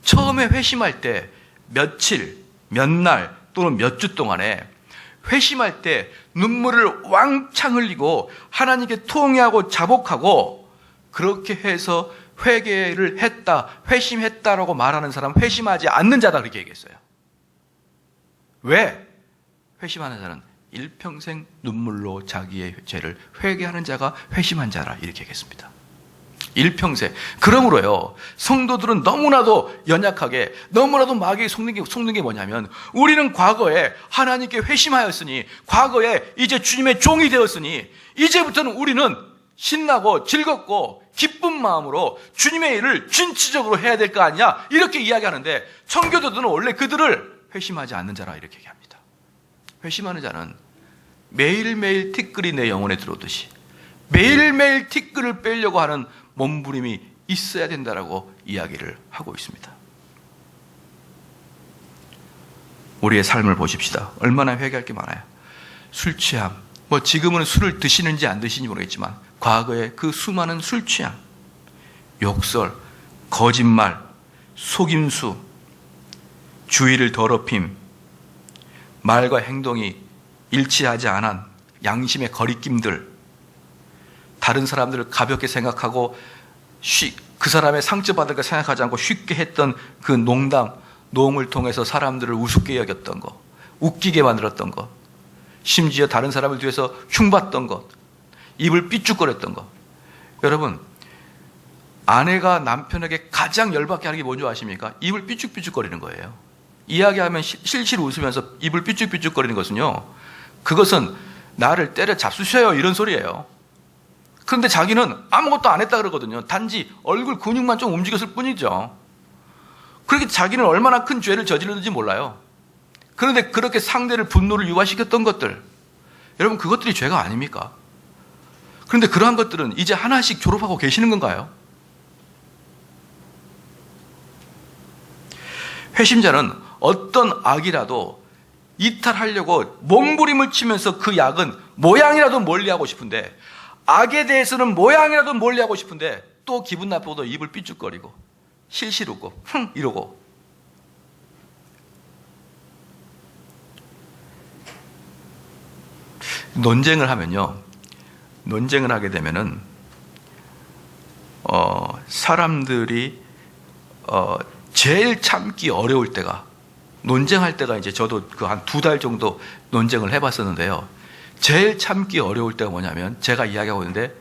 A: 처음에 회심할 때 며칠, 몇 날 또는 몇 주 동안에 회심할 때 눈물을 왕창 흘리고 하나님께 통회하고 자복하고 그렇게 해서 회개를 했다, 회심했다라고 말하는 사람 회심하지 않는 자다 그렇게 얘기했어요. 왜? 회심하는 자는 일평생 눈물로 자기의 죄를 회개하는 자가 회심한 자라 이렇게 얘기했습니다. 일평생. 그러므로요 성도들은 너무나도 연약하게 너무나도 마귀에 속는 게 뭐냐면 우리는 과거에 하나님께 회심하였으니 과거에 이제 주님의 종이 되었으니 이제부터는 우리는 신나고 즐겁고 기쁜 마음으로 주님의 일을 진취적으로 해야 될 거 아니냐 이렇게 이야기하는데 청교도들은 원래 그들을 회심하지 않는 자라 이렇게 얘기합니다. 회심하는 자는 매일매일 티끌이 내 영혼에 들어오듯이 매일매일 티끌을 빼려고 하는 몸부림이 있어야 된다라고 이야기를 하고 있습니다. 우리의 삶을 보십시다. 얼마나 회개할 게 많아요. 술 취함, 지금은 술을 드시는지 안 드시는지 모르겠지만 과거의 그 수많은 술 취향, 욕설, 거짓말, 속임수, 주의를 더럽힘, 말과 행동이 일치하지 않은 양심의 거리낌들, 다른 사람들을 가볍게 생각하고 그 사람의 상처받을까 생각하지 않고 쉽게 했던 그 농담, 농을 통해서 사람들을 우습게 여겼던 것, 웃기게 만들었던 것, 심지어 다른 사람을 위해서 흉봤던 것, 입을 삐죽거렸던 것. 여러분, 아내가 남편에게 가장 열받게 하는 게 뭔지 아십니까? 입을 삐죽삐죽거리는 거예요. 이야기하면 실실 웃으면서 입을 삐죽삐죽거리는 것은요, 그것은 나를 때려 잡수셔요 이런 소리예요. 그런데 자기는 아무것도 안 했다 그러거든요. 단지 얼굴 근육만 좀 움직였을 뿐이죠. 그렇게 자기는 얼마나 큰 죄를 저질렀는지 몰라요. 그런데 그렇게 상대를 분노를 유발시켰던 것들, 여러분 그것들이 죄가 아닙니까? 그런데 그러한 것들은 이제 하나씩 졸업하고 계시는 건가요? 회심자는 어떤 악이라도 이탈하려고 몸부림을 치면서 그 약은 모양이라도 멀리하고 싶은데, 악에 대해서는 모양이라도 멀리하고 싶은데 또 기분 나쁘고도 입을 삐죽거리고 실실 웃고 흥 이러고. 논쟁을 하면요, 논쟁을 하게 되면은 사람들이 제일 참기 어려울 때가, 논쟁할 때가, 이제 저도 그 한 2달 정도 논쟁을 해봤었는데요, 제일 참기 어려울 때가 뭐냐면 제가 이야기하고 있는데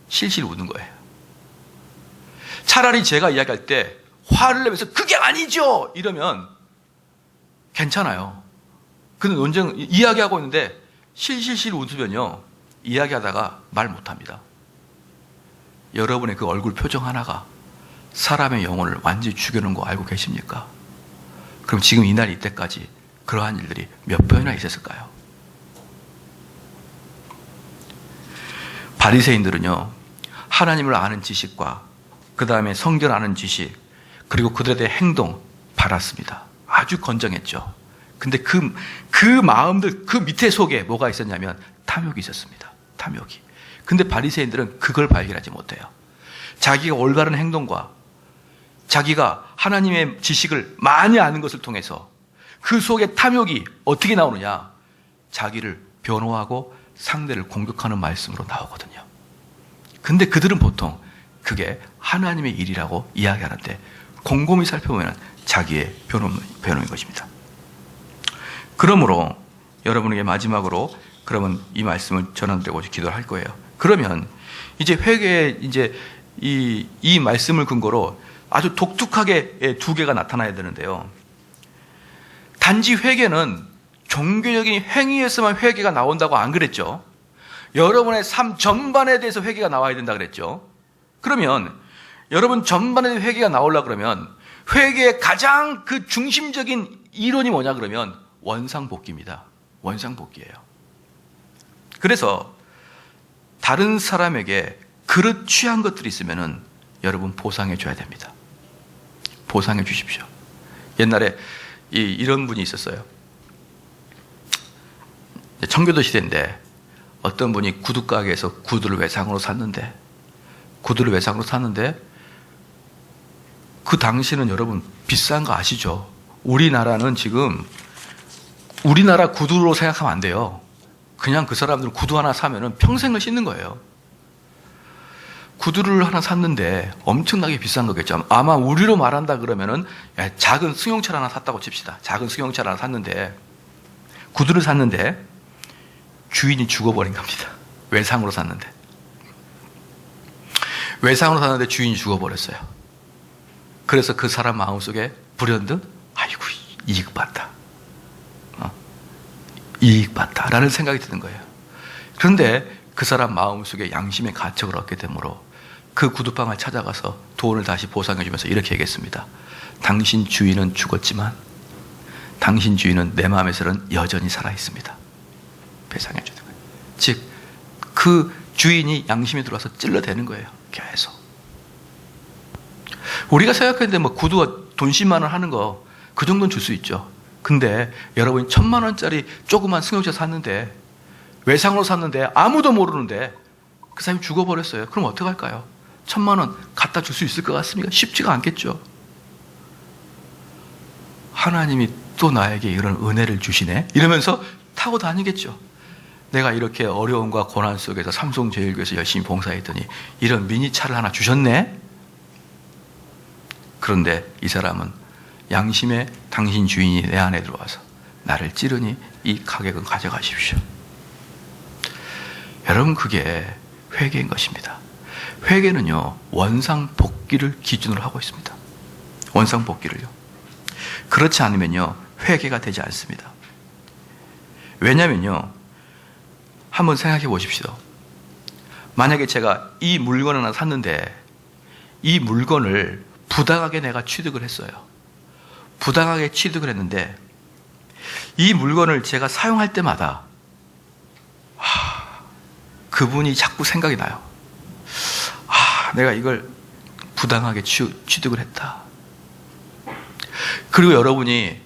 A: 실실 웃는 거예요. 차라리 제가 이야기할 때 화를 내면서 그게 아니죠 이러면 괜찮아요. 근데 논쟁 이야기하고 있는데 실실실 웃으면요, 이야기하다가 말 못합니다. 여러분의 그 얼굴 표정 하나가 사람의 영혼을 완전히 죽여놓은 거 알고 계십니까? 그럼 지금 이날 이때까지 그러한 일들이 몇 번이나 있었을까요? 바리새인들은요, 하나님을 아는 지식과 그 다음에 성경 아는 지식, 그리고 그들에 대해 행동 바랐습니다. 아주 건정했죠. 근데 그 마음들, 그 밑에 속에 뭐가 있었냐면 탐욕이 있었습니다. 탐욕이. 근데 바리새인들은 그걸 발견하지 못해요. 자기가 올바른 행동과 자기가 하나님의 지식을 많이 아는 것을 통해서 그 속에 탐욕이 어떻게 나오느냐? 자기를 변호하고 상대를 공격하는 말씀으로 나오거든요. 근데 그들은 보통 그게 하나님의 일이라고 이야기하는데 곰곰이 살펴보면 자기의 변호인 것입니다. 그러므로 여러분에게 마지막으로 그러면 이 말씀을 전해드리고 기도를 할 거예요. 그러면 이제 회개의 이제 이 말씀을 근거로 아주 독특하게 2개가 나타나야 되는데요. 단지 회개는 종교적인 행위에서만 회개가 나온다고 안 그랬죠. 여러분의 삶 전반에 대해서 회개가 나와야 된다 그랬죠. 그러면 여러분 전반에 회개가 나오려고 그러면 회개의 가장 그 중심적인 이론이 뭐냐 그러면 원상복귀입니다. 원상복귀예요. 그래서 다른 사람에게 그릇 취한 것들이 있으면은 여러분 보상해 줘야 됩니다. 보상해 주십시오. 옛날에 이런 분이 있었어요. 청교도 시대인데 어떤 분이 구두가게에서 구두를 외상으로 샀는데 그 당시는 여러분 비싼 거 아시죠? 우리나라는 지금 우리나라 구두로 생각하면 안 돼요. 그냥 그 사람들은 구두 하나 사면은 평생을 신는 거예요. 구두를 하나 샀는데 엄청나게 비싼 거겠죠. 아마 우리로 말한다 그러면은 작은 승용차 하나 샀다고 칩시다. 작은 승용차 하나 샀는데 구두를 샀는데 주인이 죽어버린 겁니다. 외상으로 샀는데 주인이 죽어버렸어요. 그래서 그 사람 마음속에 불현듯 아이고 이익 봤다. 이익 봤다 라는 생각이 드는 거예요. 그런데 그 사람 마음속에 양심의 가책을 얻게 되므로 그 구두방을 찾아가서 돈을 다시 보상해 주면서 이렇게 얘기했습니다. 당신 주인은 죽었지만 당신 주인은 내 마음에서는 여전히 살아있습니다. 배상해 주는 거예요. 즉, 그 주인이 양심에 들어와서 찔러대는 거예요. 계속. 우리가 생각했는데 뭐 구두가 돈 10만 원 하는 거 그 정도는 줄 수 있죠. 근데 여러분이 1,000만 원짜리 조그만 승용차 샀는데 외상으로 샀는데 아무도 모르는데 그 사람이 죽어버렸어요. 그럼 어떡할까요? 1,000만 원 갖다 줄 수 있을 것 같습니까? 쉽지가 않겠죠. 하나님이 또 나에게 이런 은혜를 주시네? 이러면서 타고 다니겠죠. 내가 이렇게 어려움과 고난 속에서 삼성제일교회에서 열심히 봉사했더니 이런 미니차를 하나 주셨네? 그런데 이 사람은 양심에 당신 주인이 내 안에 들어와서 나를 찌르니 이 가격은 가져가십시오. 여러분, 그게 회개인 것입니다. 회개는요, 원상복귀를 기준으로 하고 있습니다. 원상복귀를요. 그렇지 않으면요, 회개가 되지 않습니다. 왜냐면요, 한번 생각해 보십시오. 만약에 제가 이 물건을 하나 샀는데 이 물건을 부당하게 내가 취득을 했어요. 부당하게 취득을 했는데 이 물건을 제가 사용할 때마다 그분이 자꾸 생각이 나요. 내가 이걸 부당하게 취득을 했다. 그리고 여러분이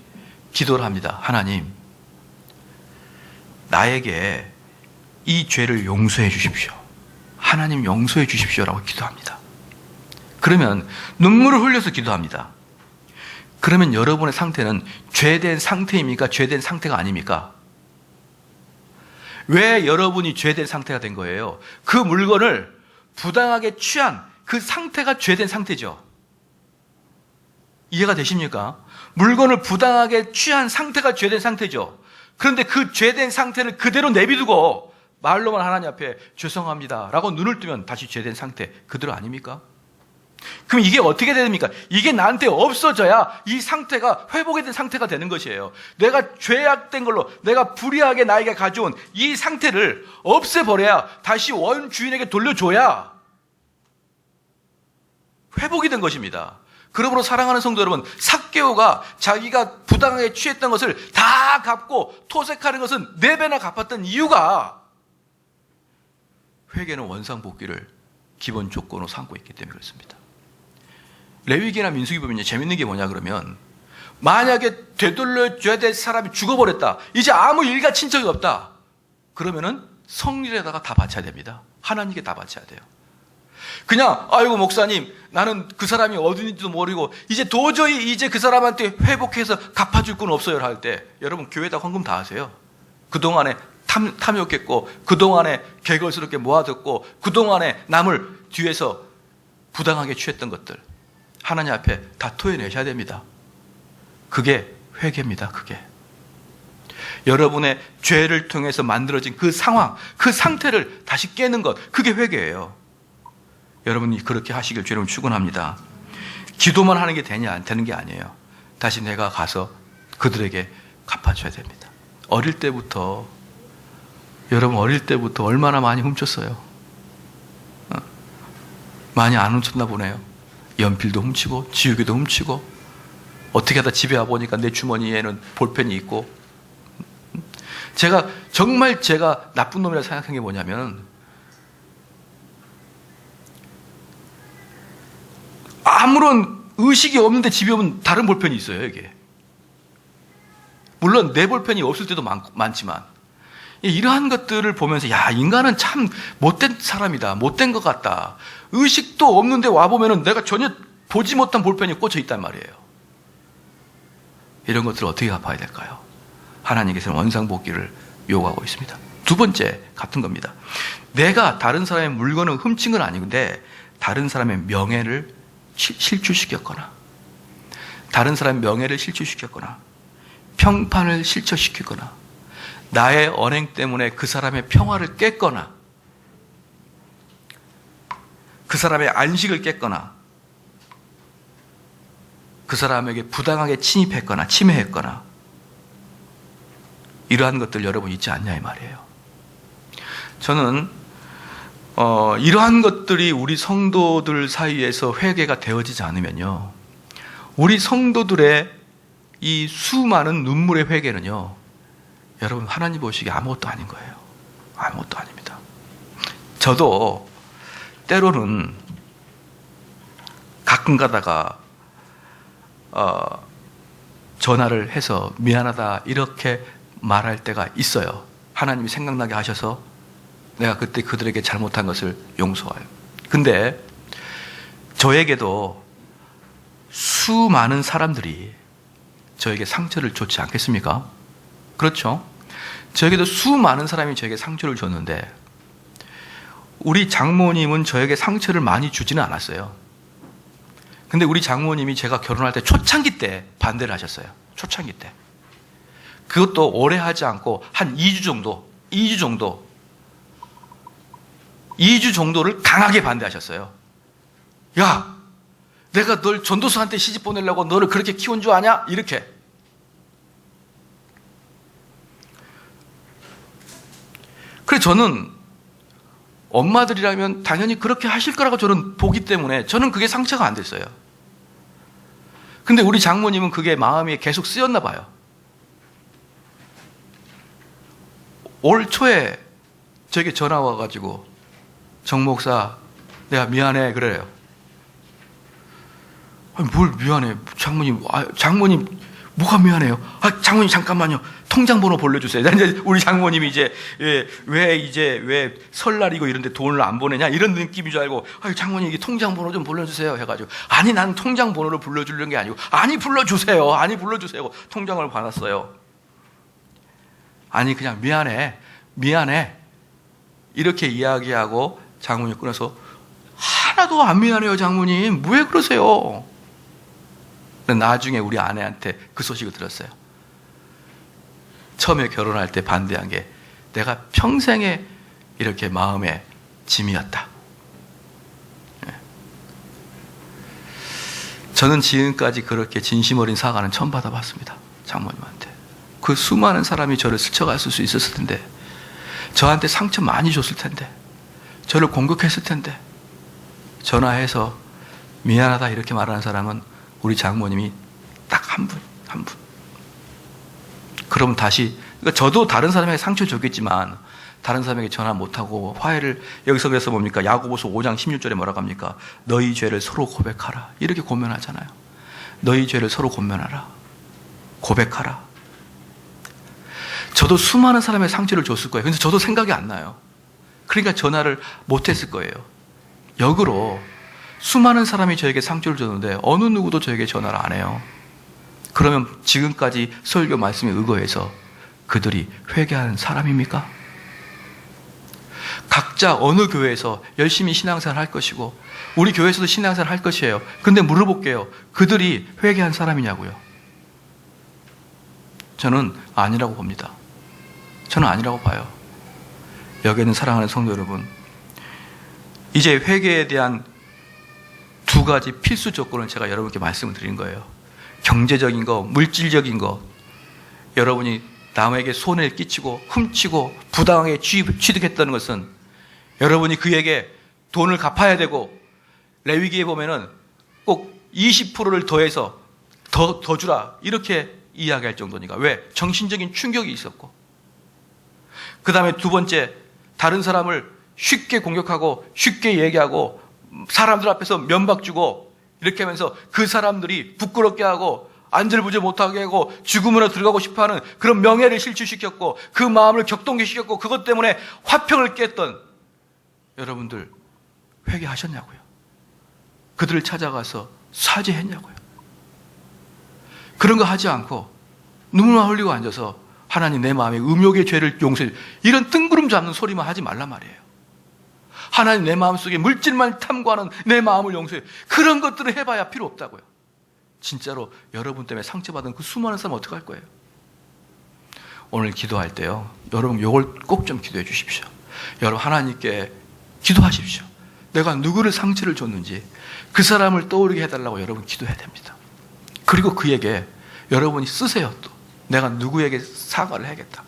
A: 기도를 합니다. 하나님, 나에게 이 죄를 용서해 주십시오. 하나님 용서해 주십시오라고 기도합니다. 그러면 눈물을 흘려서 기도합니다. 그러면 여러분의 상태는 죄된 상태입니까? 죄된 상태가 아닙니까? 왜 여러분이 죄된 상태가 된 거예요? 그 물건을 부당하게 취한 그 상태가 죄된 상태죠. 이해가 되십니까? 물건을 부당하게 취한 상태가 죄된 상태죠. 그런데 그 죄된 상태를 그대로 내비두고 말로만 하나님 앞에 죄송합니다 라고 눈을 뜨면 다시 죄된 상태 그대로 아닙니까? 그럼 이게 어떻게 됩니까? 이게 나한테 없어져야 이 상태가 회복이 된 상태가 되는 것이에요. 내가 죄악된 걸로 내가 불의하게 나에게 가져온 이 상태를 없애버려야, 다시 원주인에게 돌려줘야 회복이 된 것입니다. 그러므로 사랑하는 성도 여러분, 삭개오가 자기가 부당하게 취했던 것을 다 갚고 토색하는 것은 4배나 갚았던 이유가 회개는 원상복귀를 기본 조건으로 삼고 있기 때문에 그렇습니다. 레위기나 민수기 보면 재밌는 게 뭐냐 그러면, 만약에 되돌려줘야 될 사람이 죽어버렸다, 이제 아무 일가 친척이 없다, 그러면은 성일에다가 다 바쳐야 됩니다. 하나님께 다 바쳐야 돼요. 그냥 아이고 목사님, 나는 그 사람이 어딘지도 모르고 이제 도저히 이제 그 사람한테 회복해서 갚아줄 건 없어요 할 때, 여러분 교회에다 헌금 다 하세요. 그동안에 탐욕했고, 그동안에 개걸스럽게 모아뒀고, 그동안에 남을 뒤에서 부당하게 취했던 것들 하나님 앞에 다 토해내셔야 됩니다. 그게 회개입니다. 그게 여러분의 죄를 통해서 만들어진 그 상황, 그 상태를 다시 깨는 것, 그게 회개예요. 여러분이 그렇게 하시길 주님 축원합니다. 기도만 하는 게 되는 게 아니에요. 다시 내가 가서 그들에게 갚아줘야 됩니다. 어릴 때부터, 여러분 어릴 때부터 얼마나 많이 훔쳤어요. 많이 안 훔쳤나 보네요. 연필도 훔치고 지우개도 훔치고, 어떻게 하다 집에 와보니까 내 주머니에는 볼펜이 있고. 제가 정말 나쁜 놈이라고 생각한 게 뭐냐면, 아무런 의식이 없는데 집에 오면 다른 볼펜이 있어요. 이게 물론 내 볼펜이 없을 때도 많지만, 이러한 것들을 보면서 야, 인간은 참 못된 사람이다, 못된 것 같다. 의식도 없는데 와보면은 내가 전혀 보지 못한 볼펜이 꽂혀 있단 말이에요. 이런 것들을 어떻게 갚아야 될까요? 하나님께서는 원상복귀를 요구하고 있습니다. 두 번째, 같은 겁니다. 내가 다른 사람의 물건을 훔친 건 아닌데 다른 사람의 명예를 실추시켰거나, 다른 사람의 명예를 실추시켰거나, 평판을 실추시키거나, 나의 언행 때문에 그 사람의 평화를 깼거나, 그 사람의 안식을 깼거나, 그 사람에게 부당하게 침입했거나 침해했거나, 이러한 것들 여러분 있지 않냐 이 말이에요. 저는 이러한 것들이 우리 성도들 사이에서 회개가 되어지지 않으면요, 우리 성도들의 이 수많은 눈물의 회개는요, 여러분 하나님 보시기에 아무것도 아닌 거예요. 아무것도 아닙니다. 저도 때로는 가끔 가다가 전화를 해서 미안하다 이렇게 말할 때가 있어요. 하나님이 생각나게 하셔서 내가 그때 그들에게 잘못한 것을 용서해요. 근데 저에게도 수많은 사람들이 저에게 상처를 줬지 않겠습니까? 그렇죠? 저에게도 수많은 사람이 저에게 상처를 줬는데 우리 장모님은 저에게 상처를 많이 주지는 않았어요. 근데 우리 장모님이 제가 결혼할 때 초창기 때 반대를 하셨어요. 초창기 때. 그것도 오래 하지 않고 한 2주 정도를 강하게 반대하셨어요. 야, 내가 널 전도사한테 시집 보내려고 너를 그렇게 키운 줄 아냐? 이렇게. 그래서 저는 엄마들이라면 당연히 그렇게 하실 거라고 저는 보기 때문에 저는 그게 상처가 안 됐어요. 근데 우리 장모님은 그게 마음이 계속 쓰였나 봐요. 올 초에 저에게 전화 와가지고 정 목사 내가 미안해 그래요. 아니, 뭘 미안해 장모님. 장모님 뭐가 미안해요? 장모님 잠깐만요. 통장 번호 보내주세요. 이제 우리 장모님이 왜 설날이고 이런데 돈을 안 보내냐 이런 느낌인 줄 알고 장모님 이게 통장 번호 좀 불러주세요 해가지고 아니 난 통장 번호를 불러주려는 게 아니고 아니 불러주세요 통장을 받았어요. 아니 그냥 미안해 이렇게 이야기하고 장모님 끊어서 하나도 안 미안해요 장모님 왜 그러세요? 나중에 우리 아내한테 그 소식을 들었어요. 처음에 결혼할 때 반대한 게 내가 평생에 이렇게 마음의 짐이었다. 저는 지금까지 그렇게 진심 어린 사과는 처음 받아봤습니다. 장모님한테. 그 수많은 사람이 저를 스쳐갔을 수 있었을 텐데 저한테 상처 많이 줬을 텐데 저를 공격했을 텐데 전화해서 미안하다 이렇게 말하는 사람은 우리 장모님이 딱 한 분. 그럼 다시 그러니까 저도 다른 사람에게 상처 줬겠지만 다른 사람에게 전화 못하고 화해를 여기서 그래서 뭡니까? 야고보서 5장 16절에 뭐라고 합니까? 너희 죄를 서로 고백하라 이렇게 고면하잖아요. 너희 죄를 서로 고면하라 고백하라. 저도 수많은 사람의 상처를 줬을 거예요. 근데 저도 생각이 안 나요. 그러니까 전화를 못했을 거예요. 역으로 수많은 사람이 저에게 상처를 줬는데 어느 누구도 저에게 전화를 안 해요. 그러면 지금까지 설교 말씀에 의거해서 그들이 회개하는 사람입니까? 각자 어느 교회에서 열심히 신앙생활 할 것이고 우리 교회에서도 신앙생활 할 것이에요. 근데 물어볼게요. 그들이 회개한 사람이냐고요? 저는 아니라고 봅니다. 저는 아니라고 봐요. 여기 있는 사랑하는 성도 여러분, 이제 회개에 대한 두 가지 필수 조건을 제가 여러분께 말씀을 드린 거예요. 경제적인 거, 물질적인 거. 여러분이 남에게 손해를 끼치고 훔치고 부당하게 취득했다는 것은 여러분이 그에게 돈을 갚아야 되고 레위기에 보면은 꼭 20%를 더해서 더 주라 이렇게 이야기할 정도니까. 왜? 정신적인 충격이 있었고 그 다음에 두 번째 다른 사람을 쉽게 공격하고 쉽게 얘기하고 사람들 앞에서 면박 주고 이렇게 하면서 그 사람들이 부끄럽게 하고 안절부절 못하게 하고 죽음으로 들어가고 싶어하는 그런 명예를 실추시켰고 그 마음을 격동시켰고 그것 때문에 화평을 깼던 여러분들 회개하셨냐고요? 그들을 찾아가서 사죄했냐고요? 그런 거 하지 않고 눈물만 흘리고 앉아서 하나님 내 마음에 음욕의 죄를 용서해 이런 뜬구름 잡는 소리만 하지 말란 말이에요. 하나님 내 마음속에 물질만 탐구하는 내 마음을 용서해. 그런 것들을 해봐야 필요 없다고요. 진짜로 여러분 때문에 상처받은 그 수많은 사람 어떻게 할 거예요? 오늘 기도할 때요. 여러분 이걸 꼭 좀 기도해 주십시오. 여러분 하나님께 기도하십시오. 내가 누구를 상처를 줬는지 그 사람을 떠오르게 해달라고 여러분 기도해야 됩니다. 그리고 그에게 여러분이 쓰세요. 또 내가 누구에게 사과를 해야겠다.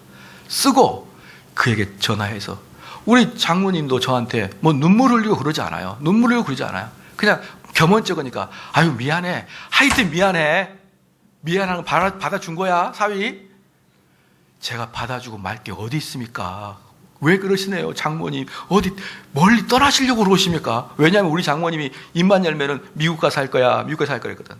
A: 쓰고 그에게 전화해서 우리 장모님도 저한테 뭐 눈물 흘리고 그러지 않아요. 눈물 흘리고 그러지 않아요. 그냥 겸언쩍으니까 아유 미안해. 하여튼 미안해. 미안한 거 받아준 거야 사위. 제가 받아주고 말 게 어디 있습니까? 왜 그러시네요 장모님. 어디 멀리 떠나시려고 그러십니까? 왜냐하면 우리 장모님이 입만 열면은 미국 가서 살 거야. 미국 가서 살 거랬거든.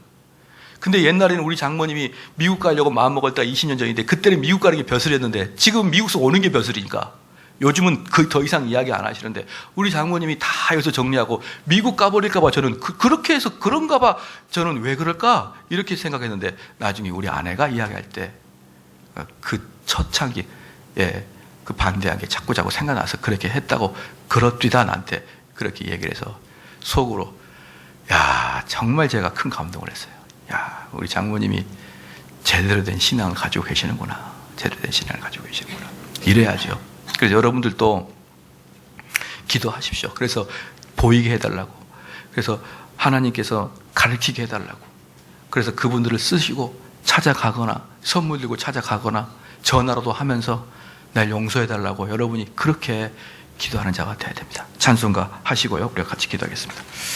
A: 근데 옛날에는 우리 장모님이 미국 가려고 마음먹을 때가 20년 전인데 그때는 미국 가는 게 벼슬이었는데 지금 미국에서 오는 게 벼슬이니까 요즘은 그 더 이상 이야기 안 하시는데 우리 장모님이 다 여기서 정리하고 미국 가버릴까 봐 저는 그렇게 해서 그런가 봐 저는 왜 그럴까 이렇게 생각했는데 나중에 우리 아내가 이야기할 때 그 처창기 그 반대한 게 자꾸 생각나서 그렇게 했다고 그렇디다 나한테 그렇게 얘기를 해서 속으로 야 정말 제가 큰 감동을 했어요. 야 우리 장모님이 제대로 된 신앙을 가지고 계시는구나. 제대로 된 신앙을 가지고 계시는구나. 이래야죠. 그래서 여러분들도 기도하십시오. 그래서 보이게 해달라고. 그래서 하나님께서 가르치게 해달라고. 그래서 그분들을 쓰시고 찾아가거나 선물 들고 찾아가거나 전화로도 하면서 날 용서해달라고 여러분이 그렇게 기도하는 자가 되어야 됩니다. 찬송가 하시고요. 우리가 같이 기도하겠습니다.